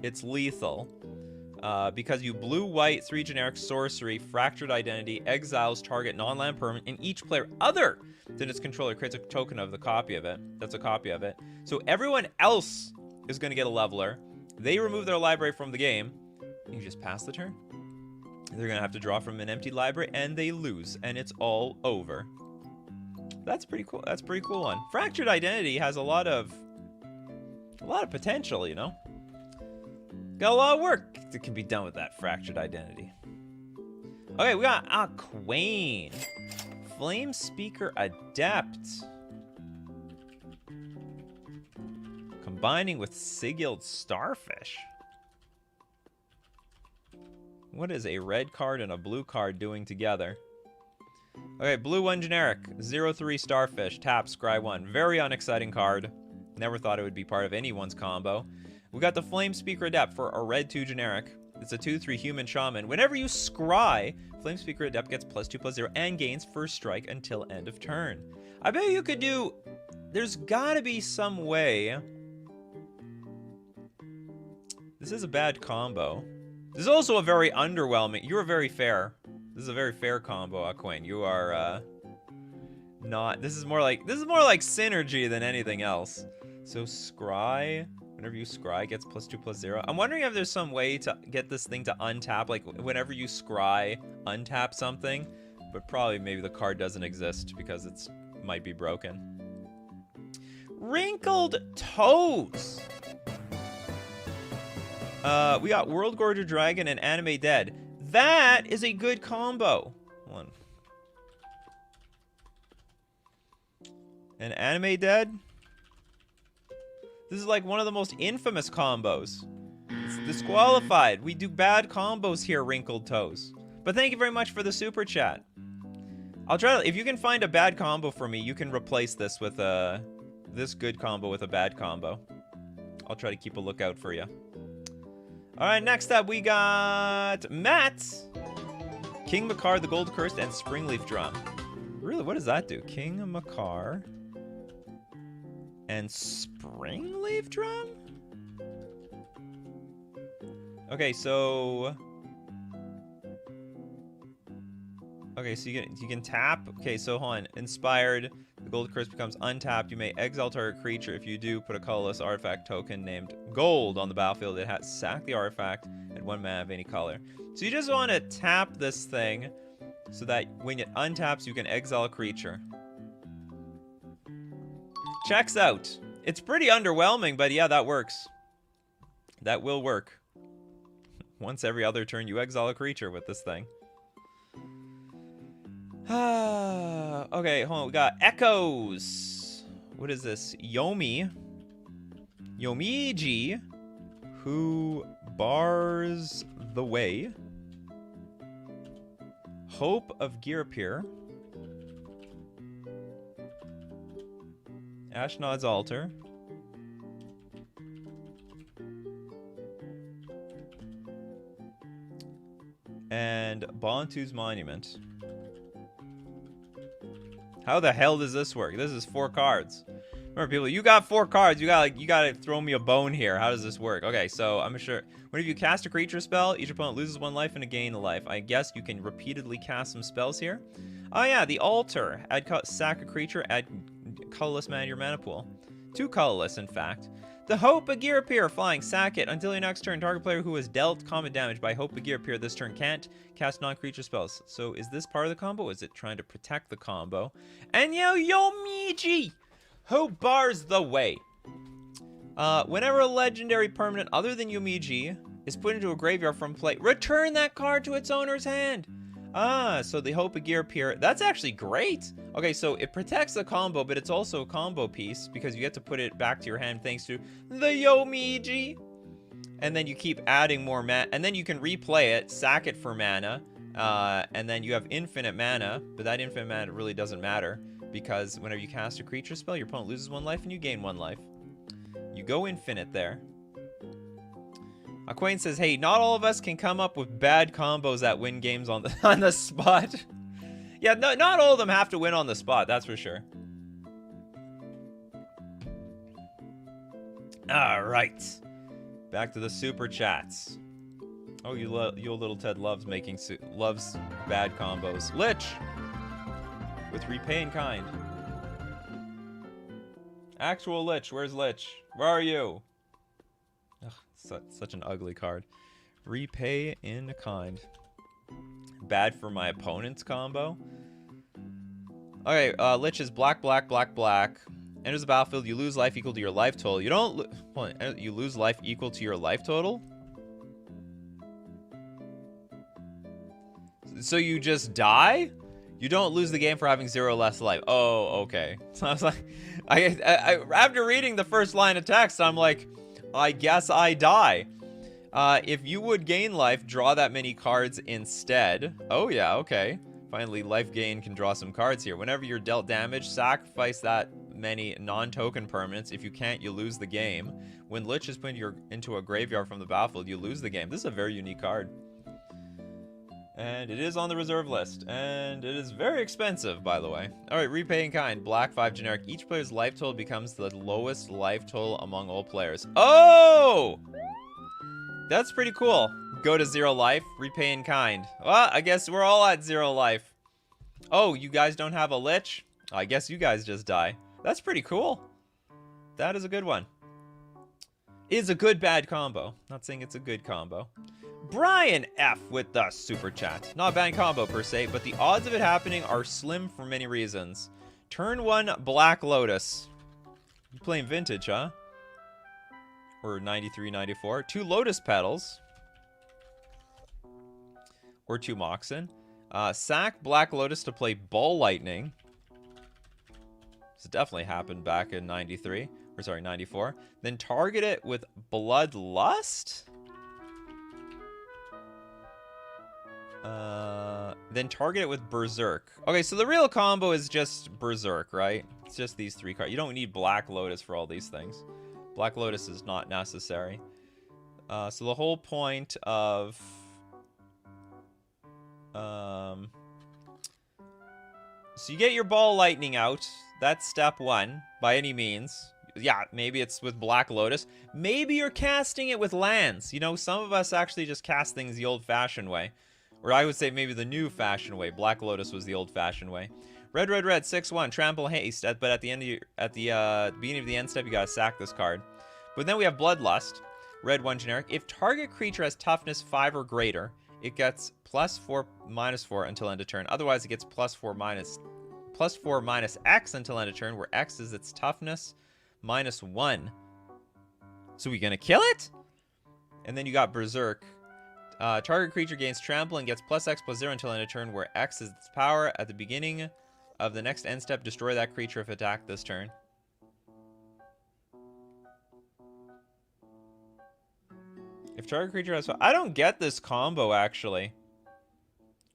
it's lethal. Because you blue-white 3 generic sorcery, Fractured Identity, exiles target non-land permanent, and each player other than its controller creates a token of the copy of it. That's a copy of it. So everyone else is going to get a Leveler. They remove their library from the game. You just pass the turn. They're going to have to draw from an empty library, and they lose, and it's all over. That's pretty cool. That's a pretty cool one. Fractured Identity has a lot of potential, you know? Got a lot of work that can be done with that Fractured Identity. Okay, we got Quain. Flame Speaker Adept. Combining with Sigilled Starfish. What is a red card and a blue card doing together? Okay, blue 1 generic. 0/3 Starfish. Tap, scry 1. Very unexciting card. Never thought it would be part of anyone's combo. We got the Flame Speaker Adept for a red 2 generic. It's a 2/3 human shaman. Whenever you scry, Flame Speaker Adept gets +2/+0 and gains first strike until end of turn. I bet you could do... There's gotta be some way... This is a bad combo. This is also a very underwhelming... You're very fair. This is a very fair combo, Aquain. You are, not... This is more like synergy than anything else. So, scry... Whenever you scry, gets +2/+0. I'm wondering if there's some way to get this thing to untap. Like, whenever you scry, untap something. But probably maybe the card doesn't exist because it's might be broken. Wrinkled Toes! We got World Gorger Dragon and Anime Dead. That is a good combo. Hold on. And Anime Dead? This is like one of the most infamous combos. It's disqualified. We do bad combos here, Wrinkled Toes. But thank you very much for the super chat. I'll try to, if you can find a bad combo for me, you can replace this with this good combo with a bad combo. I'll try to keep a lookout for you. All right, next up we got Matt, King Makar, the Gold Cursed, and Springleaf Drum. Really, what does that do? King Makar and Springleaf Drum? Okay, so you can tap. Okay, so hold on. Inspired, the Gold Curse becomes untapped. You may exile target creature. If you do, put a colorless artifact token named Gold on the battlefield. It has sack the artifact and 1 mana of any color. So you just want to tap this thing so that when it untaps, you can exile a creature. Checks out. It's pretty underwhelming, but yeah, that works. That will work. Once every other turn, you exile a creature with this thing. Okay, hold on. We got Echoes. What is this? Yomi. Yomiji, who bars the way. Hope of Gearpeer. Ashnod's Altar. And Bontu's Monument. How the hell does this work? This is 4 cards. Remember, people, you got 4 cards. You gotta throw me a bone here. How does this work? Okay, so I'm sure whenever you cast a creature spell, each opponent loses 1 life and a gain a life. I guess you can repeatedly cast some spells here. Oh yeah, the Altar. Sack a creature, add colorless mana to your mana pool. 2 colorless, in fact. The Hope of Gearpeer, flying, sack it. Until your next turn, target player who has dealt combat damage by Hope of Gearpeer this turn can't cast non-creature spells. So is this part of the combo? Is it trying to protect the combo? And Yomiji, who bars the way. Whenever a legendary permanent other than Yomiji is put into a graveyard from play, return that card to its owner's hand. Ah, so the Hope of Gearpeer, that's actually great. Okay, so it protects the combo, but it's also a combo piece because you get to put it back to your hand thanks to the Yomiji. And then you keep adding more mana, and then you can replay it, sack it for mana, and then you have infinite mana, but that infinite mana really doesn't matter because whenever you cast a creature spell, your opponent loses 1 life and you gain 1 life. You go infinite there. Aquain says, hey, not all of us can come up with bad combos that win games on the spot. Yeah, no, not all of them have to win on the spot, that's for sure. All right. Back to the super chats. Oh, you little Ted loves loves bad combos. Lich with Repay in Kind. Actual Lich, where's Lich? Where are you? Ugh, such an ugly card. Repay in Kind. Bad for my opponent's combo. Okay, Lich is black, black, black, black. Enters the battlefield, you lose life equal to your life total. You don't... Hold on, you lose life equal to your life total? So you just die? You don't lose the game for having 0 less life. Oh, okay. So I was like... after reading the first line of text, I'm like... I guess I die. If you would gain life, draw that many cards instead. Oh, yeah, okay. Finally, life gain can draw some cards here. Whenever you're dealt damage, sacrifice that many non-token permanents. If you can't, you lose the game. When Lich is put into a graveyard from the battlefield, you lose the game. This is a very unique card. And it is on the reserve list. And it is very expensive, by the way. Alright, Repay in Kind. Black 5 generic. Each player's life total becomes the lowest life total among all players. Oh! That's pretty cool. Go to 0 life. Repay in Kind. Well, I guess we're all at 0 life. Oh, you guys don't have a Lich? I guess you guys just die. That's pretty cool. That is a good one. Is a good bad combo. Not saying it's a good combo. Brian F with the super chat. Not a bad combo per se, but the odds of it happening are slim for many reasons. Turn 1 Black Lotus. You playing vintage, huh? Or 93, 94. 2 Lotus Petals. Or 2 Moxen. Sack Black Lotus to play Ball Lightning. This definitely happened back in 93. Or sorry, 94. Then target it with Bloodlust. Then target it with Berserk. Okay, so the real combo is just Berserk, right? It's just these 3 cards. You don't need Black Lotus for all these things. Black Lotus is not necessary. So the whole point of... So you get your Ball Lightning out. That's step 1, by any means. Yeah, maybe it's with Black Lotus. Maybe you're casting it with lands. You know, some of us actually just cast things the old-fashioned way. Or I would say maybe the new-fashioned way. Black Lotus was the old-fashioned way. Red, 6-1, trample haste. But at the end of the beginning of the end step, you gotta sack this card. But then we have Bloodlust. Red 1 generic. If target creature has toughness 5 or greater, it gets +4, -4 until end of turn. Otherwise, it gets +4 minus X until end of turn, where X is its toughness -1. So we gonna kill it? And then you got Berserk. Target creature gains trample and gets +X/+0 until end of turn, where X is its power. At the beginning of the next end step, destroy that creature if attacked this turn. If target creature has... I don't get this combo, actually.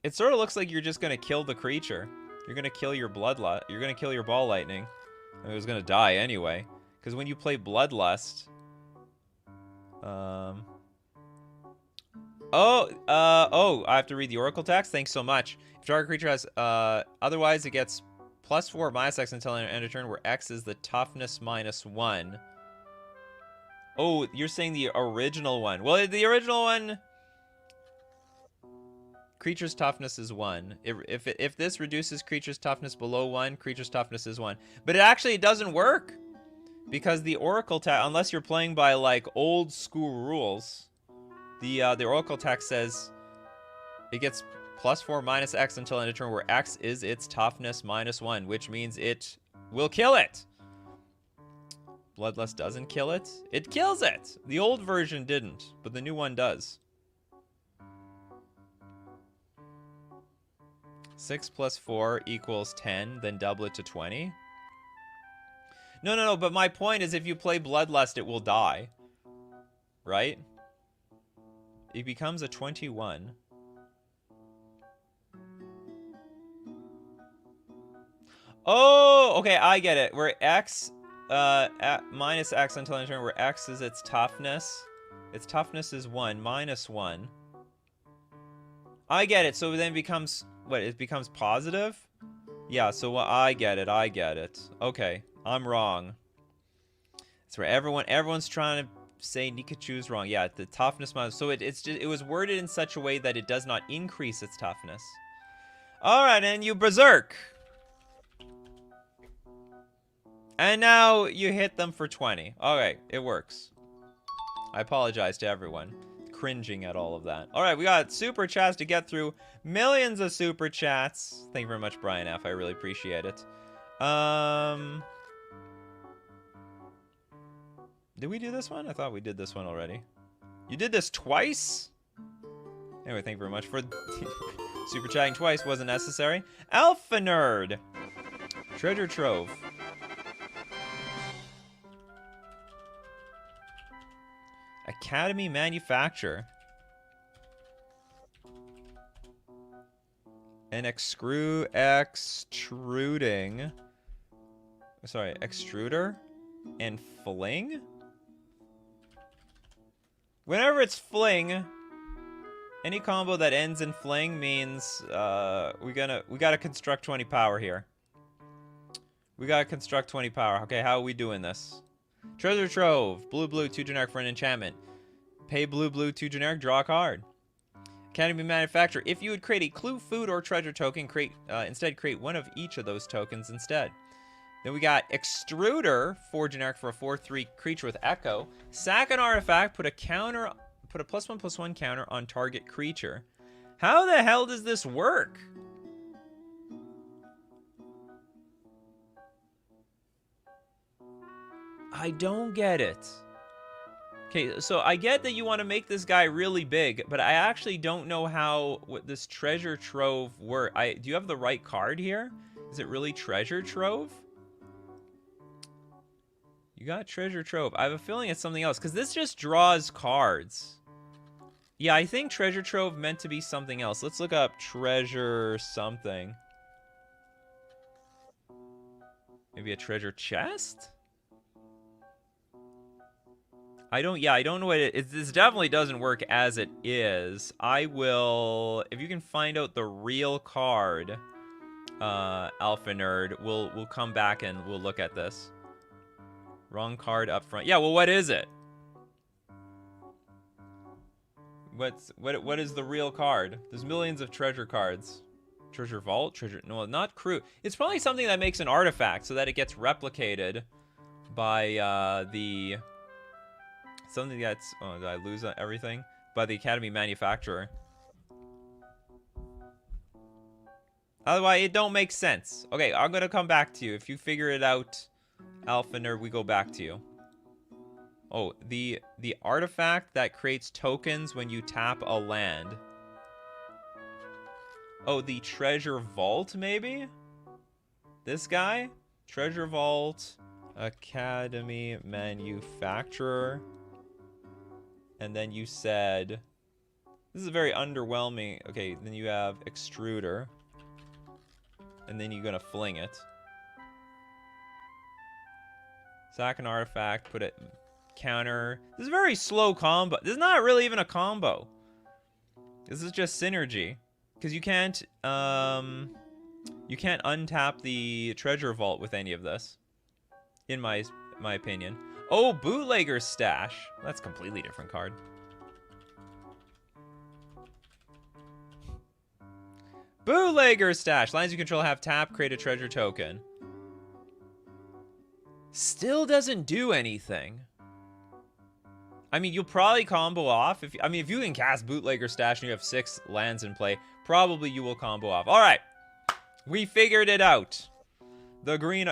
It sort of looks like you're just going to kill the creature. You're going to kill your Bloodlust. You're going to kill your Ball Lightning. I mean, it was going to die anyway. Because when you play Bloodlust... Oh, I have to read the Oracle text? Thanks so much. If target creature has... otherwise, it gets +4 -X until end of turn, where X is the toughness -1. Oh, you're saying the original one. Well, the original one... Creature's toughness is 1. If this reduces creature's toughness below 1, creature's toughness is 1. But it doesn't work. Because the Oracle text... Unless you're playing by, like, old school rules... The Oracle text says it gets +4 -X until end of turn, where X is its toughness -1, which means it will kill it. Bloodlust doesn't kill it. It kills it. The old version didn't, but the new one does. 6 + 4 = 10, then double it to 20. No, but my point is if you play Bloodlust, it will die. Right? It becomes a 21. Oh, okay, I get it. Where X, minus X until end of turn, where X is its toughness. Its toughness is 1, -1. I get it. So then it becomes, what, it becomes positive? Yeah, so I get it. Okay, I'm wrong. That's where everyone's trying to say Nikachu's wrong. Yeah, the toughness minus. So it was worded in such a way that it does not increase its toughness. All right, and you Berserk. And now you hit them for 20. All right, it works. I apologize to everyone cringing at all of that. All right, we got super chats to get through. Millions of super chats. Thank you very much, Brian F. I really appreciate it. Did we do this one? I thought we did this one already. You did this twice? Anyway, thank you very much for super chatting twice. Wasn't necessary. Alpha Nerd. Treasure Trove. Academy Manufacturer. An extruding. Sorry, extruder and fling? Whenever it's fling, any combo that ends in fling means we gotta construct 20 power here. We gotta construct 20 power. Okay, how are we doing this? Treasure Trove, blue, 2 generic for an enchantment. Pay blue, 2 generic, draw a card. Academy Manufacturer, if you would create a clue, food, or treasure token, instead create one of each of those tokens instead. Then we got Extruder, 4 generic for a 4/3 creature with Echo. Sack an artifact, put a +1/+1 counter on target creature. How the hell does this work? I don't get it. Okay, so I get that you want to make this guy really big, but I actually don't know how this treasure trove works. Do you have the right card here? Is it really treasure trove? You got treasure trove. I have a feeling it's something else, because this just draws cards. Yeah, I think treasure trove meant to be something else. Let's look up treasure something. Maybe a treasure chest? I don't know what it is. This definitely doesn't work as it is. I will, if you can find out the real card, Alpha Nerd, we'll come back and we'll look at this. Wrong card up front. Yeah, well, what is it? What is the real card? There's millions of treasure cards. Treasure vault? Treasure... No, not crew. It's probably something that makes an artifact so that it gets replicated by the... Something that's... Oh, did I lose everything? By the Academy manufacturer. Otherwise, it don't make sense. Okay, I'm gonna come back to you. If you figure it out, Alpha Nerd, we go back to you. Oh, the artifact that creates tokens when you tap a land. Oh, the treasure vault, maybe? This guy? Treasure vault, Academy manufacturer. And then you said... This is very underwhelming. Okay, then you have extruder. And then you're gonna fling it. Sack an artifact, put it... Counter. This is a very slow combo. This is not really even a combo. This is just synergy. Because you can't untap the treasure vault with any of this. In my opinion. Oh, bootlegger's stash. That's a completely different card. Bootlegger's stash. Lands you control have tap, create a treasure token. Still doesn't do anything. I mean, you'll probably combo off. If you can cast Bootlegger Stash and you have 6 lands in play, probably you will combo off. All right. We figured it out. The green...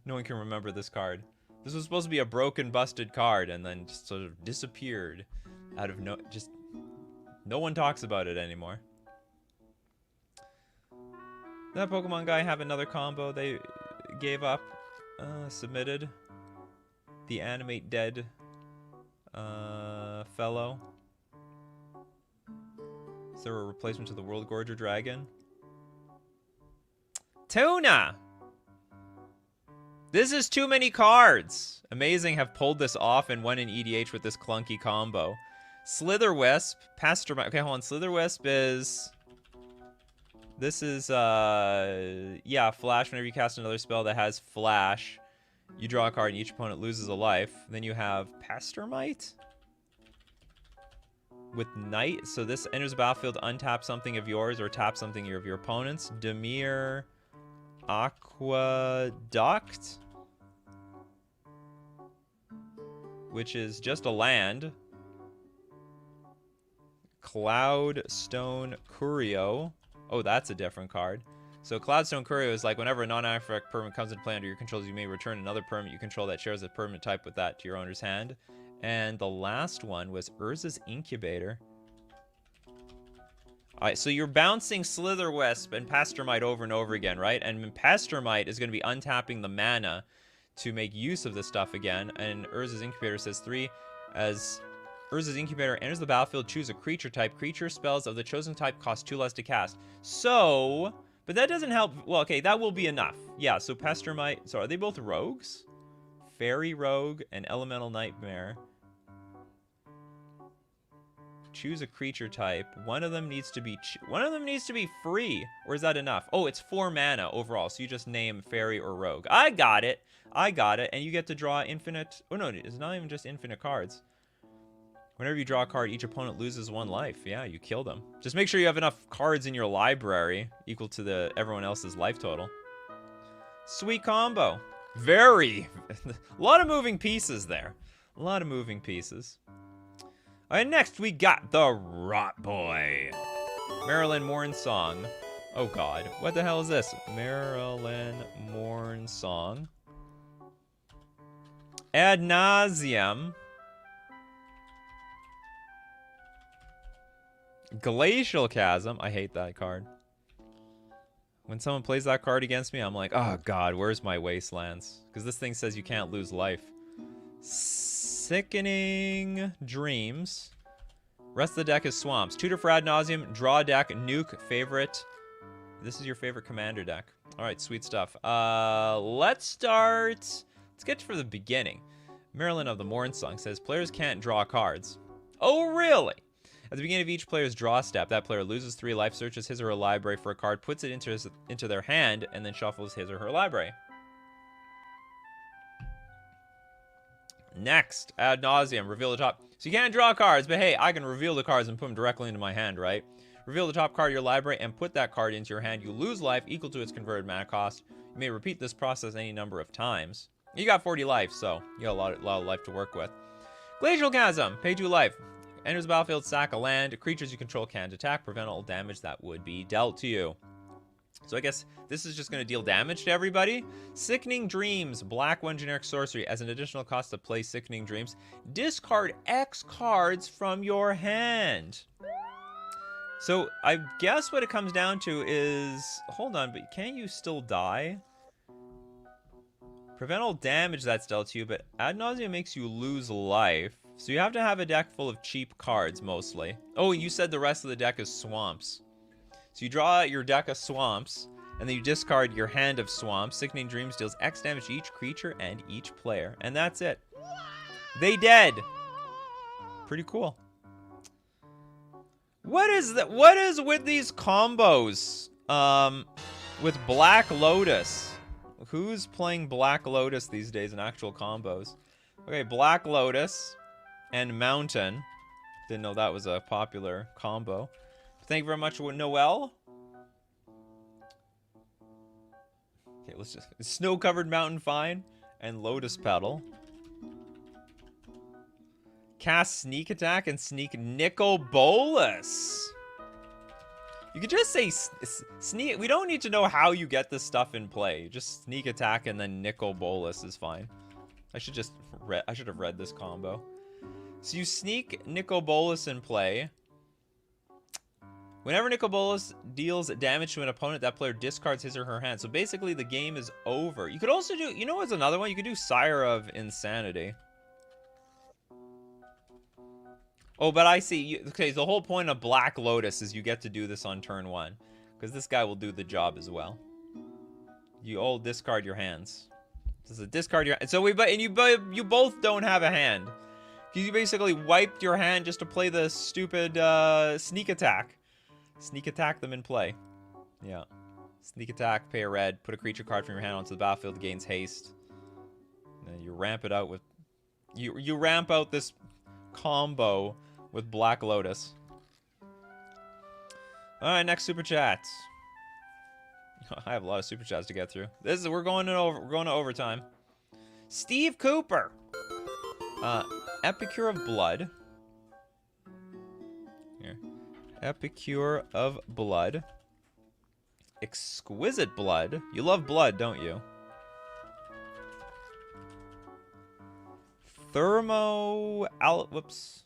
No one can remember this card. This was supposed to be a broken, busted card and then just sort of disappeared out of no... Just... No one talks about it anymore. Did that Pokemon guy have another combo they gave up? Submitted. The animate dead... fellow. Is there a replacement to the World Gorger Dragon? Tuna! This is too many cards! Amazing have pulled this off and won an EDH with this clunky combo. Slitherwisp, Pastor... Okay, hold on. Slitherwisp is... This is, yeah, Flash. Whenever you cast another spell that has Flash, you draw a card and each opponent loses a life. Then you have Pastormite with Knight. So this enters the battlefield, untap something of yours or tap something of your opponent's. Demir Aqueduct, which is just a land. Cloudstone Curio. Oh, that's a different card. So Cloudstone Curio is like whenever a non-artifact permanent comes into play under your control, you may return another permanent you control that shares a permanent type with that to your owner's hand. And the last one was Urza's Incubator. Alright, so you're bouncing Slitherwisp and Pastormite over and over again, right? And Pastormite is going to be untapping the mana to make use of this stuff again. And Urza's Incubator says 3. As Urza's Incubator enters the battlefield, choose a creature type. Creature spells of the chosen type cost 2 less to cast. So... But that doesn't help. Well, okay, that will be enough. Yeah, so Pastormite... So are they both rogues? Fairy Rogue and Elemental Nightmare. Choose a creature type. One of them needs to be free. Or is that enough? Oh, it's 4 mana overall. So you just name Fairy or Rogue. I got it. I got it. And you get to draw infinite... Oh, no, it's not even just infinite cards. Whenever you draw a card, each opponent loses 1 life. Yeah, you kill them. Just make sure you have enough cards in your library equal to everyone else's life total. Sweet combo. Very... a lot of moving pieces there. A lot of moving pieces. All right, next we got the Rot Boy. Marilyn Morn Song. Oh, God. What the hell is this? Marilyn Morn Song. Ad nauseum. Glacial Chasm. I hate that card. When someone plays that card against me, I'm like, oh god, where's my Wastelands? Because this thing says you can't lose life. Sickening Dreams. Rest of the deck is Swamps. Tutor for Ad Nauseam. Draw deck. Nuke. Favorite. This is your favorite commander deck. All right, sweet stuff. Let's start. Let's get for the beginning. Marilyn of the Mornsong says players can't draw cards. Oh, really? At the beginning of each player's draw step, that player loses 3 life, searches his or her library for a card, puts it into their hand, and then shuffles his or her library. Next, Ad Nauseam, reveal the top. So you can't draw cards, but hey, I can reveal the cards and put them directly into my hand, right? Reveal the top card of your library and put that card into your hand. You lose life equal to its converted mana cost. You may repeat this process any number of times. You got 40 life, so you got a lot of life to work with. Glacial Chasm, pay 2 life. Enters the battlefield, sack a land. Creatures you control can't attack. Prevent all damage that would be dealt to you. So I guess this is just going to deal damage to everybody. Sickening Dreams, black 1 generic sorcery. As an additional cost to play Sickening Dreams, discard X cards from your hand. So I guess what it comes down to is, hold on, but can't you still die? Prevent all damage that's dealt to you, but Ad Nauseam makes you lose life. So you have to have a deck full of cheap cards, mostly. Oh, you said the rest of the deck is Swamps. So you draw your deck of Swamps, and then you discard your hand of Swamps. Sickening Dreams deals X damage to each creature and each player. And that's it. They dead. Pretty cool. What is that? What is with these combos? With Black Lotus. Who's playing Black Lotus these days in actual combos? Okay, Black Lotus and Mountain. Didn't know that was a popular combo. Thank you very much, Noel. Okay, let's just... Snow-covered Mountain Fine and Lotus Petal. Cast Sneak Attack and Sneak Nicol Bolas. You could just say sneak. We don't need to know how you get this stuff in play. Just Sneak Attack and then Nicol Bolas is fine. I should have read this combo. So you sneak Nicol Bolas in play. Whenever Nicol Bolas deals damage to an opponent, that player discards his or her hand. So basically the game is over. You could also do, you know what's another one? You could do Sire of Insanity. Oh, but I see. Okay, the whole point of Black Lotus is you get to do this on turn 1. Because this guy will do the job as well. You all discard your hands. This is a discard your... So you both don't have a hand. Because you basically wiped your hand just to play the stupid sneak attack. Sneak attack them in play. Yeah. Sneak attack, pay a red, put a creature card from your hand onto the battlefield, gains haste. And then you ramp it out with... You ramp out this combo with Black Lotus. Alright, next super chats. I have a lot of super chats to get through. We're going to overtime. Steve Cooper. Epicure of Blood. Here. Epicure of Blood. Exquisite Blood. You love blood, don't you? Thermo Alchemist.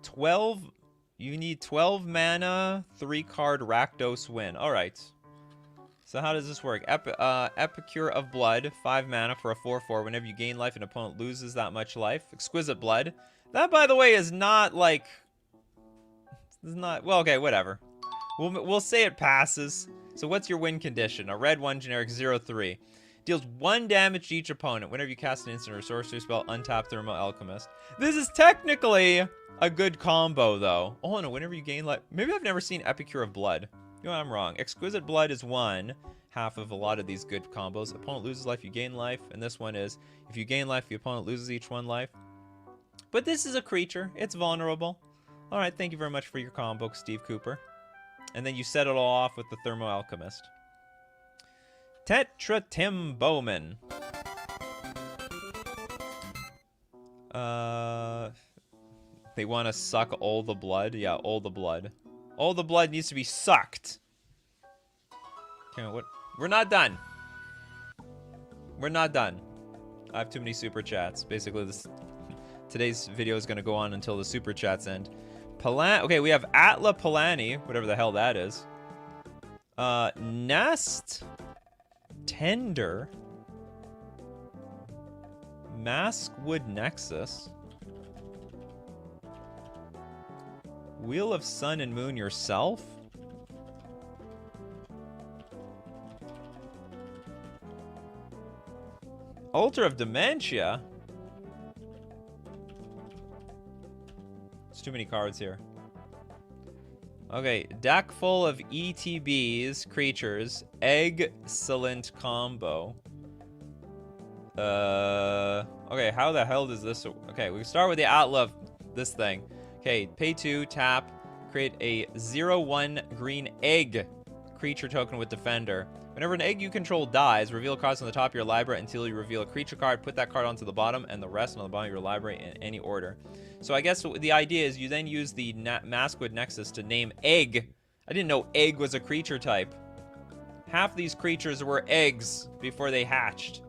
12. You need 12 mana, 3-card Rakdos win. All right. So how does this work? Epicure of Blood, 5 mana for a 4/4. Whenever you gain life, an opponent loses that much life. Exquisite Blood. That, by the way, is not like... It's not... Well, okay, whatever. We'll say it passes. So what's your win condition? A red 1 generic 0/3. Deals 1 damage to each opponent. Whenever you cast an instant or sorcery spell, untap Thermo Alchemist. This is technically a good combo, though. Oh, no, whenever you gain life... Maybe I've never seen Epicure of Blood. You know, I'm wrong. Exquisite Blood is 1/2 of a lot of these good combos. Opponent loses life, you gain life. And this one is, if you gain life, the opponent loses each 1 life. But this is a creature. It's vulnerable. All right, thank you very much for your combo, Steve Cooper. And then you set it all off with the Thermo Alchemist. Tetra Tim Bowman. They want to suck all the blood? Yeah, all the blood. All the blood needs to be sucked. Okay, what? We're not done. We're not done. I have too many super chats. Basically, today's video is going to go on until the super chats end. Okay, we have Atla Palani, whatever the hell that is. Nest Tender. Maskwood Nexus. Wheel of Sun and Moon yourself? Altar of Dementia? It's too many cards here. Okay, deck full of ETBs, creatures. Excellent combo. Okay, how the hell does this... Okay, we start with the outlaw of this thing. Okay, pay 2, tap, create a 0/1 green egg creature token with Defender. Whenever an egg you control dies, reveal cards on the top of your library until you reveal a creature card. Put that card onto the bottom and the rest on the bottom of your library in any order. So I guess the idea is you then use the Maskwood Nexus to name egg. I didn't know egg was a creature type. Half these creatures were eggs before they hatched.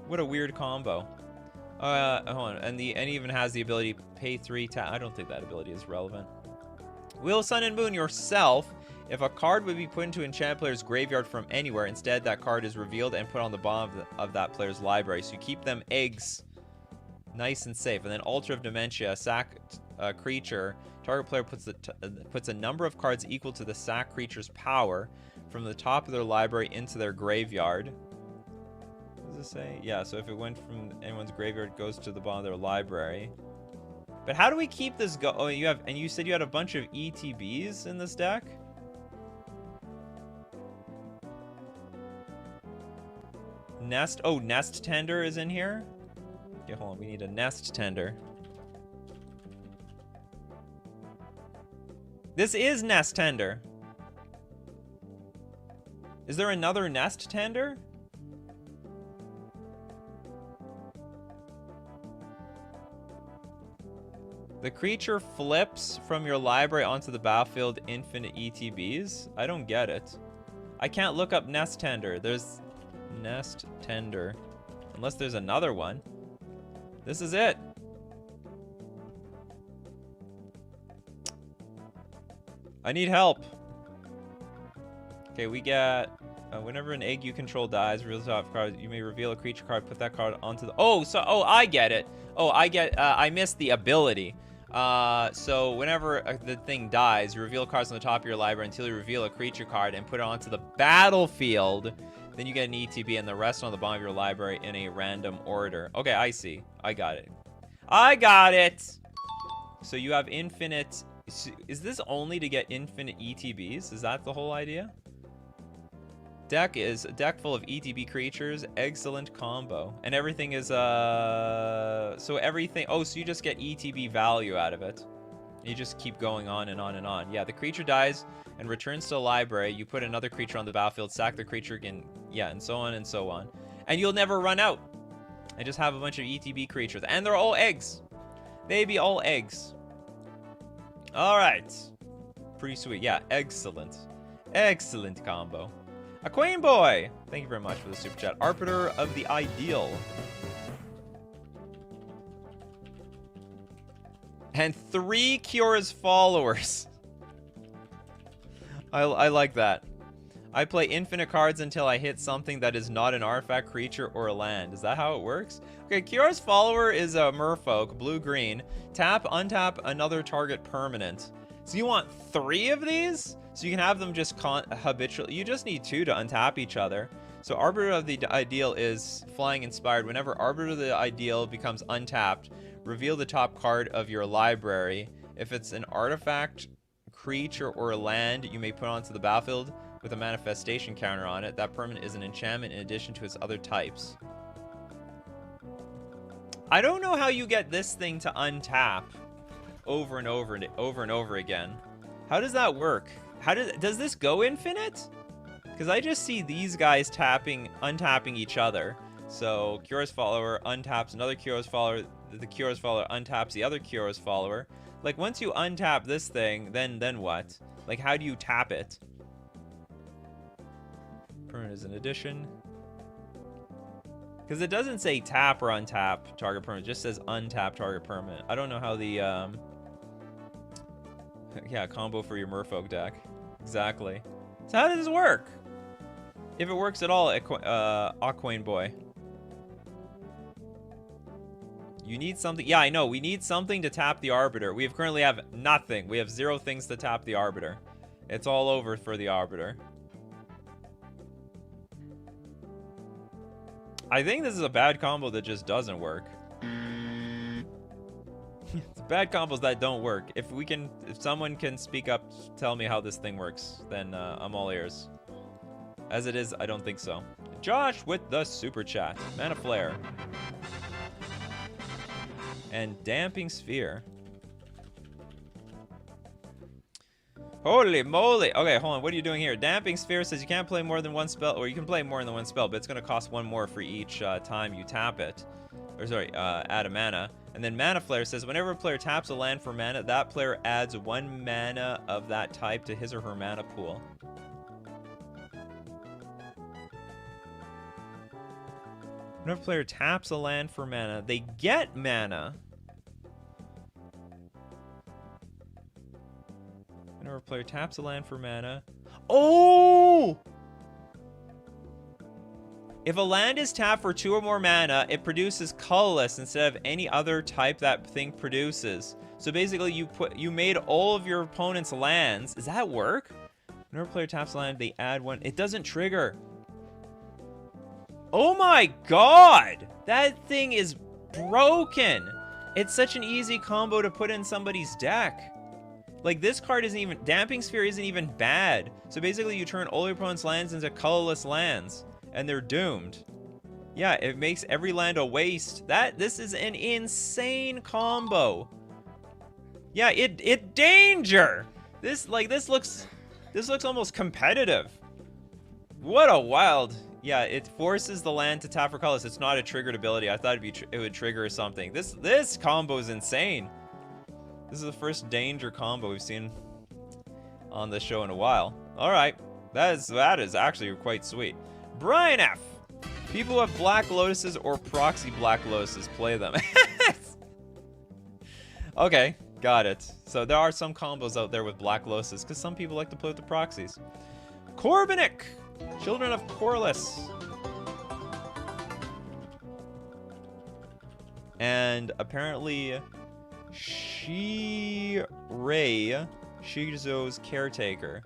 What a weird combo. Hold on, and it even has the ability pay 3 tap. I don't think that ability is relevant. Wheel of Sun and Moon yourself. If a card would be put into an enchant player's graveyard from anywhere, instead that card is revealed and put on the bottom of that player's library. So you keep them eggs nice and safe. And then Altar of Dementia, sack creature. Target player puts a number of cards equal to the sack creature's power from the top of their library into their graveyard. What does it say? Yeah, so if it went from anyone's graveyard, it goes to the bottom of their library. But how do we keep this go? Oh, you said you had a bunch of ETBs in this deck? Nest Tender is in here? Okay, hold on, we need a Nest Tender. This is Nest Tender. Is there another Nest Tender? The creature flips from your library onto the battlefield, infinite ETBs? I don't get it. I can't look up Nest Tender. There's Nest Tender. Unless there's another one. This is it. I need help. Okay, we get... whenever an egg you control dies, reveal the top card, you may reveal a creature card, put that card onto the... Oh, I get it. I missed the ability. So whenever the thing dies, you reveal cards on the top of your library until you reveal a creature card and put it onto the battlefield. Then you get an ETB and the rest on the bottom of your library in a random order. Okay, I see. I got it. I got it! So you have infinite... Is this only to get infinite ETBs? Is that the whole idea? Deck is a deck full of ETB creatures. Excellent combo. And everything is, so everything... Oh, so you just get ETB value out of it. You just keep going on and on and on. Yeah, the creature dies and returns to the library. You put another creature on the battlefield, sack the creature again. Yeah, and so on and so on. And you'll never run out. And just have a bunch of ETB creatures. And they're all eggs. They be all eggs. All right. Pretty sweet. Yeah, excellent. Excellent combo. A Queen Boy! Thank you very much for the super chat. Arbiter of the Ideal. And 3 Cures followers. I like that. I play infinite cards until I hit something that is not an artifact, creature, or a land. Is that how it works? Okay, Cures follower is a merfolk, blue-green. Tap, untap another target permanent. So you want 3 of these? So you can have them just habitually. You just need 2 to untap each other. So Arbiter of the Ideal is flying inspired. Whenever Arbiter of the Ideal becomes untapped, reveal the top card of your library. If it's an artifact, creature, or a land, you may put onto the battlefield with a manifestation counter on it. That permanent is an enchantment in addition to its other types. I don't know how you get this thing to untap over and over and over and over again. How does that work? Does this go infinite? Because I just see these guys untapping each other. So Cures follower untaps another Cures follower. The Cures follower untaps the other Cures follower. Like once you untap this thing, then what? Like how do you tap it? Permanent is an addition. Because it doesn't say tap or untap target permanent. It just says untap target permanent. I don't know how the yeah, combo for your merfolk deck. Exactly. So how does this work? If it works at all, Aquane Boy. You need something. Yeah, I know. We need something to tap the Arbiter. We currently have nothing. We have 0 things to tap the Arbiter. It's all over for the Arbiter. I think this is a bad combo that just doesn't work. It's bad combos that don't work. If someone can speak up, tell me how this thing works, then I'm all ears. As it is, I don't think so. Josh with the super chat. Mana Flare. And Damping Sphere. Holy moly. Okay, hold on. What are you doing here? Damping Sphere says you can't play more than one spell, or you can play more than one spell, but it's going to cost 1 more for each time you tap it. Or sorry, add a mana. And then Mana Flare says whenever a player taps a land for mana, that player adds 1 mana of that type to his or her mana pool. Whenever a player taps a land for mana, they get mana. Whenever a player taps a land for mana... Oh! If a land is tapped for 2 or more mana, it produces colorless instead of any other type that thing produces. So basically, you made all of your opponent's lands. Does that work? Whenever a player taps a land, they add 1. It doesn't trigger. Oh my god! That thing is broken! It's such an easy combo to put in somebody's deck. Like, this card isn't even... Damping Sphere isn't even bad. So basically, you turn all your opponent's lands into colorless lands. And they're doomed. Yeah, it makes every land a waste. This is an insane combo. Yeah, it danger! This looks almost competitive. What a wild... Yeah, it forces the land to tap for colors. It's not a triggered ability. I thought it would trigger something. This combo is insane. This is the first danger combo we've seen on this show in a while. All right, that is actually quite sweet. Brian F. People who have Black Lotuses or proxy Black Lotuses play them. Okay, got it. So there are some combos out there with Black Lotuses because some people like to play with the proxies. Corbinic. Children of Corliss. And apparently Shizo's Caretaker.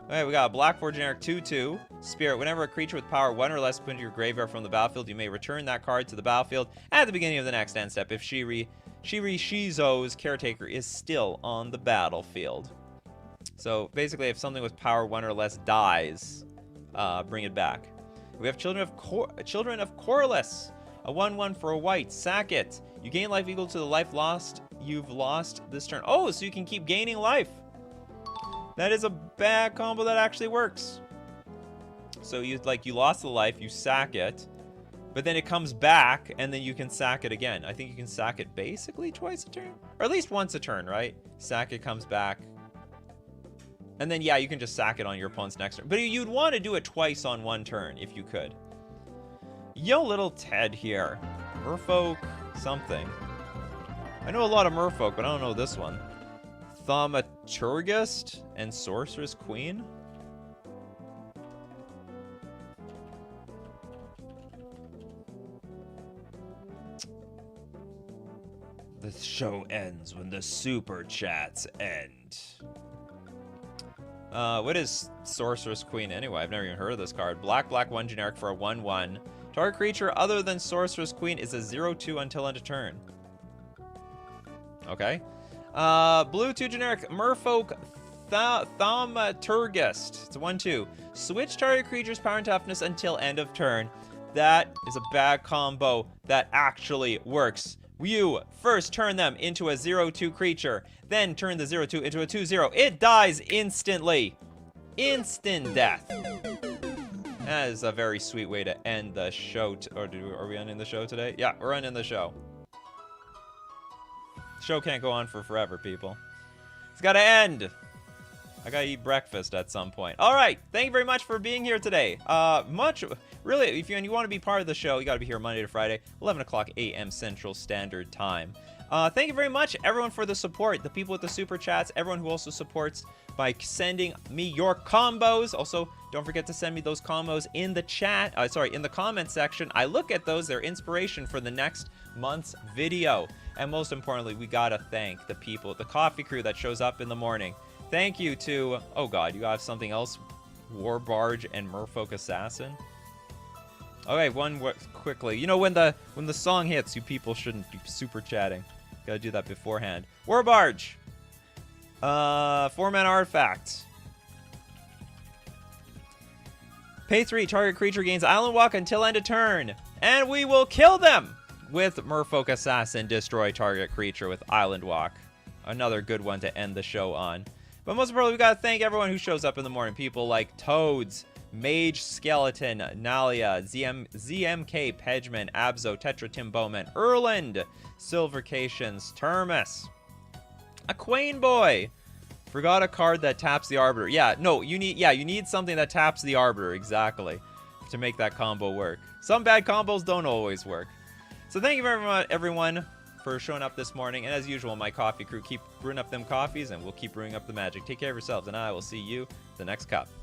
Okay, we got a black 4 generic 2/2 Spirit. Whenever a creature with power 1 or less put into your graveyard from the battlefield, you may return that card to the battlefield at the beginning of the next end step if Shizo's Caretaker is still on the battlefield. So basically, if something with power 1 or less dies, bring it back. We have Children of Corliss. A 1/1 for a white. Sack it. You gain life equal to the life lost. You've lost this turn. Oh, so you can keep gaining life. That is a bad combo that actually works. So you lost the life, you sack it, but then it comes back, and then you can sack it again. I think you can sack it basically twice a turn, or at least once a turn, right? Sack it, comes back. And then, yeah, you can just sack it on your opponent's next turn. But you'd want to do it twice on 1 turn, if you could. Yo, little Ted here. Merfolk something. I know a lot of Merfolk, but I don't know this one. Thaumaturgist and Sorceress Queen? The show ends when the super chats end. What is Sorceress Queen anyway? I've never even heard of this card. Black 1 generic for a 1/1. Target creature other than Sorceress Queen is a 0/2 until end of turn. Okay. Blue 2 generic Merfolk Thaumaturgist. It's a 1/2. Switch target creature's power and toughness until end of turn. That is a bad combo that actually works. You first turn them into a 0/2 creature, then turn the 0/2 into a 2/0. It dies instantly. Instant death. That is a very sweet way to end the show. Are we ending the show today? Yeah, we're ending the show. The show can't go on for forever, people. It's gotta end. I gotta eat breakfast at some point. All right, thank you very much for being here today. Really, if you want to be part of the show, you gotta be here Monday to Friday, 11 o'clock a.m. Central Standard Time. Thank you very much, everyone, for the support. The people with the super chats, everyone who also supports by sending me your combos. Also, don't forget to send me those combos in the chat. In the comment section. I look at those; they're inspiration for the next month's video. And most importantly, we gotta thank the people, the coffee crew that shows up in the morning. Thank you to, oh god, you have something else? War Barge and Merfolk Assassin. Okay, quickly. You know, when the song hits, you people shouldn't be super chatting. Gotta do that beforehand. War Barge. 4-mana artifact. Pay 3. Target creature gains Island Walk until end of turn, and we will kill them with Merfolk Assassin. Destroy target creature with Island Walk. Another good one to end the show on. But most importantly, we gotta thank everyone who shows up in the morning. People like Toads, Mage Skeleton, Nalia, ZMK, Pedgman, Abzo, Tetra Tim Bowman, Erland, Silvercations, Termus, a Quain Boy. Forgot a card that taps the Arbiter. Yeah, no, you need something that taps the Arbiter, exactly, to make that combo work. Some bad combos don't always work. So thank you very much, everyone, for showing up this morning. And as usual, my coffee crew, keep brewing up them coffees, and we'll keep brewing up the magic. Take care of yourselves, and I will see you the next cup.